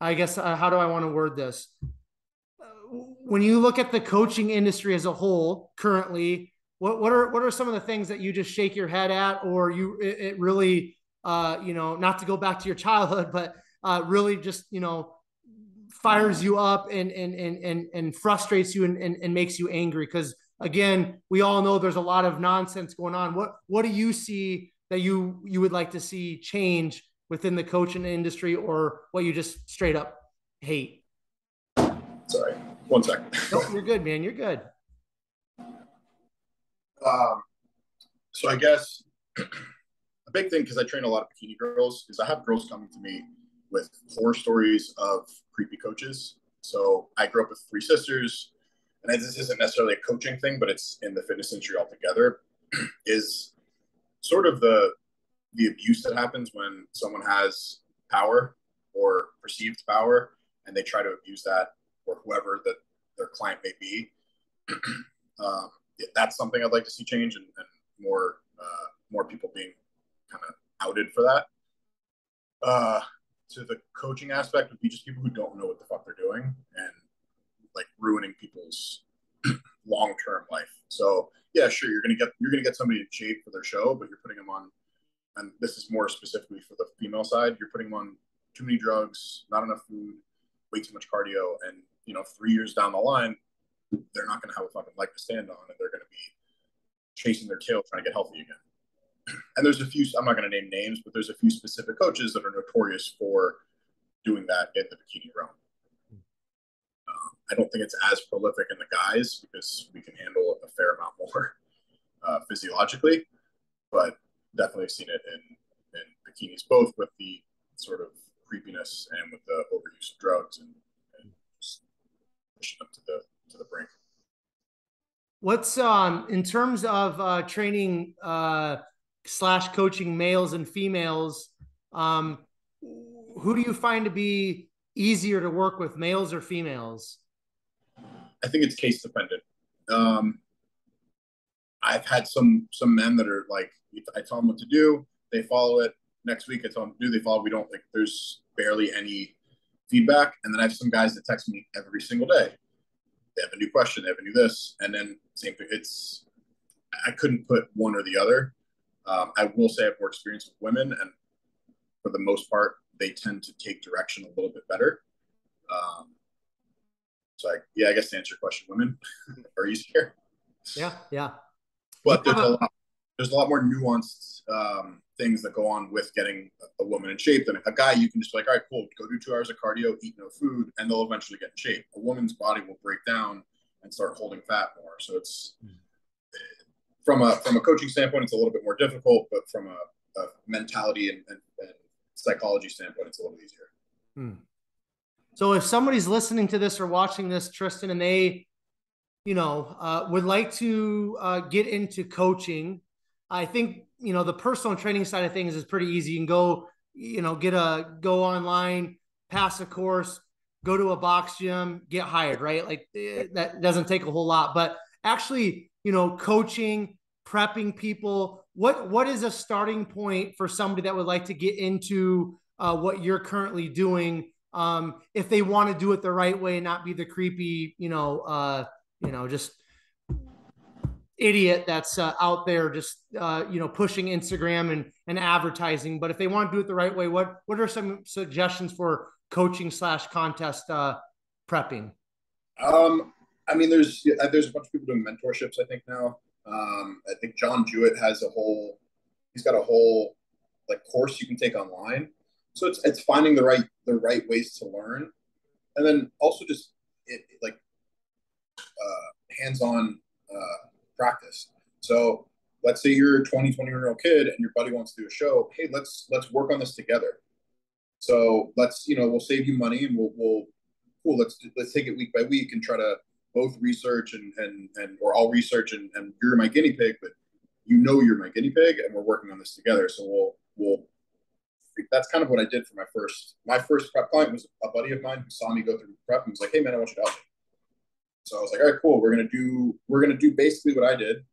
guess, how do I want to word this? When you look at the coaching industry as a whole currently, what are some of the things that you just shake your head at, or it really, not to go back to your childhood, but really just, fires you up and frustrates you and makes you angry? Because again, we all know there's a lot of nonsense going on. What do you see that you would like to see change within the coaching industry, or what you just straight up hate? Sorry, 1 second. Nope, you're good, man. You're good. So I guess a big thing, because I train a lot of bikini girls, is I have girls coming to me with horror stories of creepy coaches. So I grew up with 3 sisters, and this isn't necessarily a coaching thing, but it's in the fitness industry altogether, is sort of the abuse that happens when someone has power or perceived power, and they try to abuse that, or whoever that their client may be. That's something I'd like to see change, and more people being kind of outed for that. To the coaching aspect would be just people who don't know what the fuck they're doing and like ruining people's long-term life. So yeah, sure, you're gonna get somebody in shape for their show, but you're putting them on, and this is more specifically for the female side, you're putting them on too many drugs, not enough food, way too much cardio, and 3 years down the line, they're not gonna have a fucking leg to stand on, and they're gonna be chasing their tail trying to get healthy again. And there's a few, I'm not going to name names, but there's a few specific coaches that are notorious for doing that in the bikini realm. I don't think it's as prolific in the guys because we can handle a fair amount more physiologically, but definitely seen it in bikinis, both with the sort of creepiness and with the overuse of drugs and just pushing them to the brink. What's in terms of training / coaching males and females, who do you find to be easier to work with, males or females? I think it's case dependent. I've had some men that are like, I tell them what to do, they follow it. Next week I tell them to do, they follow. We don't like, there's barely any feedback. And then I have some guys that text me every single day. They have a new question, they have a new this, and then same thing. I couldn't put one or the other. I will say I have more experience with women, and for the most part, they tend to take direction a little bit better. So I guess to answer your question, women are easier. Yeah. But there's a lot more nuanced things that go on with getting a woman in shape than a guy. You can just be like, all right, cool, go do 2 hours of cardio, eat no food, and they'll eventually get in shape. A woman's body will break down and start holding fat more. So from a coaching standpoint, it's a little bit more difficult, but from a mentality and psychology standpoint, it's a little easier. So if somebody's listening to this or watching this, Tristan, and they, would like to get into coaching, I think, the personal training side of things is pretty easy. You can go, go online, pass a course, go to a box gym, get hired, right? Like that doesn't take a whole lot, but actually, coaching, prepping people, what is a starting point for somebody that would like to get into what you're currently doing? If they want to do it the right way and not be the creepy, just idiot that's out there just, pushing Instagram and advertising. But if they want to do it the right way, what are some suggestions for coaching / contest prepping? I mean, there's a bunch of people doing mentorships, I think now. I think John Jewett has he's got a whole like course you can take online. So it's finding the right ways to learn, and then also just hands-on practice. So let's say you're a 20-year-old kid and your buddy wants to do a show. Hey, let's work on this together. So we'll save you money and cool. Let's take it week by week and try to both research or I'll research and you're my guinea pig, but you're my guinea pig and we're working on this together. So we'll that's kind of what I did for my first prep client was a buddy of mine who saw me go through prep and was like, hey man, I want you to help me. So I was like, all right, cool. We're gonna do basically what I did,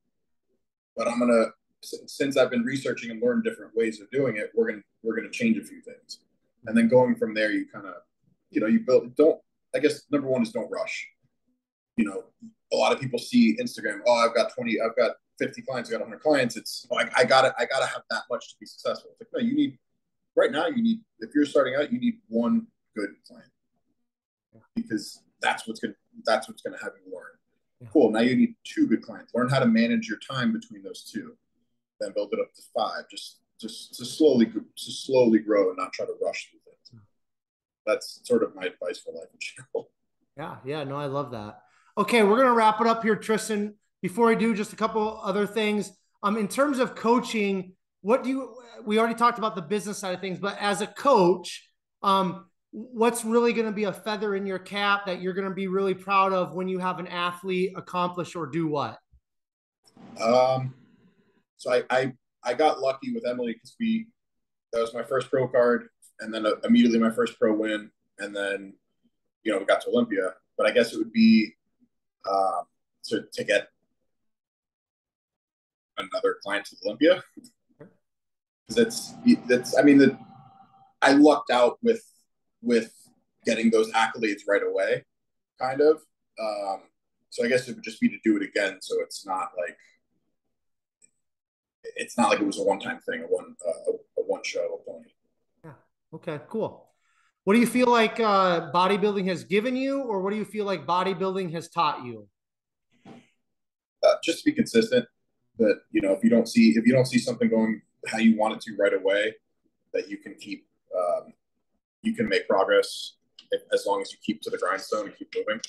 but since I've been researching and learned different ways of doing it, we're gonna change a few things. And then going from there, you kind of, you build, I guess number one is don't rush. A lot of people see Instagram, I've got 50 clients, I got 100 clients. It's, I gotta have that much to be successful. It's like, no, right now, if you're starting out, you need one good client because that's what's going to have you learn. Yeah. Cool. Now you need 2 good clients. Learn how to manage your time between those 2, then build it up to 5. Just to slowly grow and not try to rush through things. That's sort of my advice for life in general. Yeah. No, I love that. Okay, we're gonna wrap it up here, Tristan. Before I do, just a couple other things. In terms of coaching, we already talked about the business side of things, but as a coach, what's really going to be a feather in your cap that you're going to be really proud of when you have an athlete accomplish or do what? So I got lucky with Emily because that was my first pro card, and then immediately my first pro win, and then we got to Olympia. But I guess it would be to get another client to Olympia. Because I lucked out with getting those accolades right away, kind of. So I guess it would just be to do it again. So it's not like it was a one-time thing, a one show pony. Yeah. Okay. Cool. What do you feel like bodybuilding has given you, or what do you feel like bodybuilding has taught you? Just to be consistent. That if you don't see something going how you want it to right away, that you can keep you can make progress as long as you keep to the grindstone and keep moving.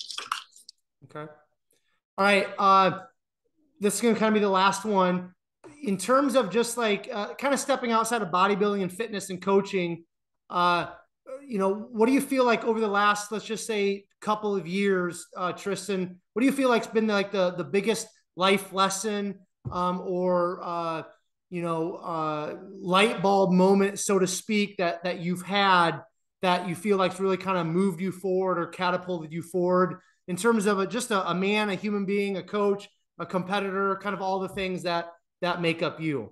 Okay. All right. This is going to kind of be the last one. In terms of just like kind of stepping outside of bodybuilding and fitness and coaching, what do you feel like over the last, let's just say, couple of years, Tristan, what do you feel like's been like the biggest life lesson or light bulb moment, so to speak, that you've had that you feel like's really kind of moved you forward or catapulted you forward in terms of just a man, a human being, a coach, a competitor, kind of all the things that make up you?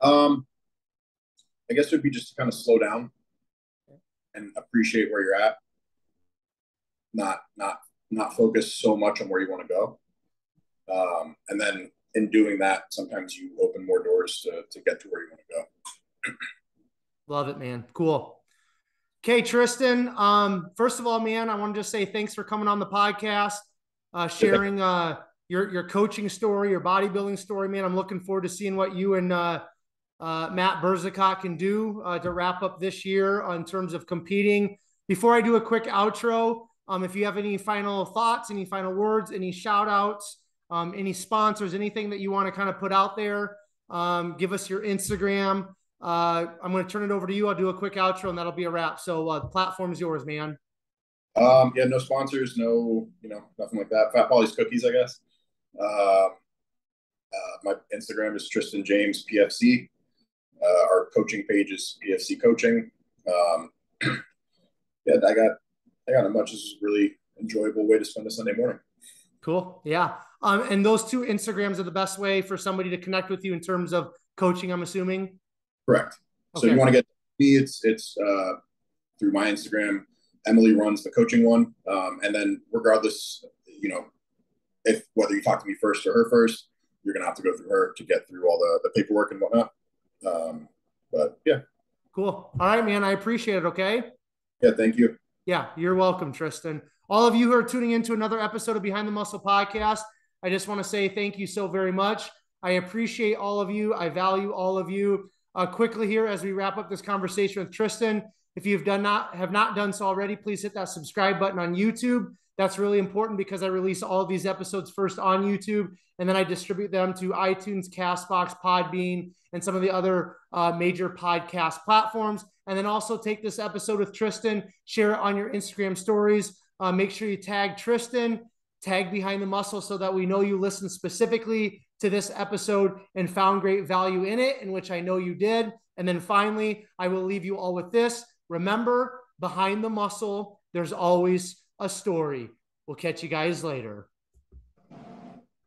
I guess it would be just to kind of slow down and appreciate where you're at. Not focus so much on where you want to go. And then in doing that, sometimes you open more doors to get to where you want to go. Love it, man. Cool. Okay, Tristan. First of all, man, I want to just say thanks for coming on the podcast, sharing your coaching story, your bodybuilding story, man. I'm looking forward to seeing what you and Matt Burzacott can do to wrap up this year in terms of competing. Before I do a quick outro, If you have any final thoughts, any final words, any shout outs, any sponsors, anything that you want to kind of put out there, give us your Instagram. I'm going to turn it over to you. I'll do a quick outro and that'll be a wrap. So the platform is yours, man. Yeah, no sponsors, no, nothing like that. Fat Polly's cookies, I guess. My Instagram is Tristan James PFC. Our coaching page is PFC Coaching. Yeah, I got a much. This is really enjoyable way to spend a Sunday morning. Cool. Yeah. And those two Instagrams are the best way for somebody to connect with you in terms of coaching, I'm assuming. Correct. Okay. So if you want to get me, it's through my Instagram. Emily runs the coaching one. And then regardless, if whether you talk to me first or her first, you're going to have to go through her to get through all the paperwork and whatnot. But yeah. Cool. All right, man. I appreciate it. Okay. Yeah. Thank you. Yeah. You're welcome, Tristan. All of you who are tuning into another episode of Behind the Muscle podcast, I just want to say thank you so very much. I appreciate all of you. I value all of you. Quickly here, as we wrap up this conversation with Tristan, if you have not done so already, please hit that subscribe button on YouTube. That's really important because I release all of these episodes first on YouTube, and then I distribute them to iTunes, Castbox, Podbean, and some of the other major podcast platforms. And then also take this episode with Tristan, share it on your Instagram stories. Make sure you tag Tristan, tag Behind the Muscle so that we know you listened specifically to this episode and found great value in it, in which I know you did. And then finally, I will leave you all with this. Remember, behind the muscle, there's always a story. We'll catch you guys later.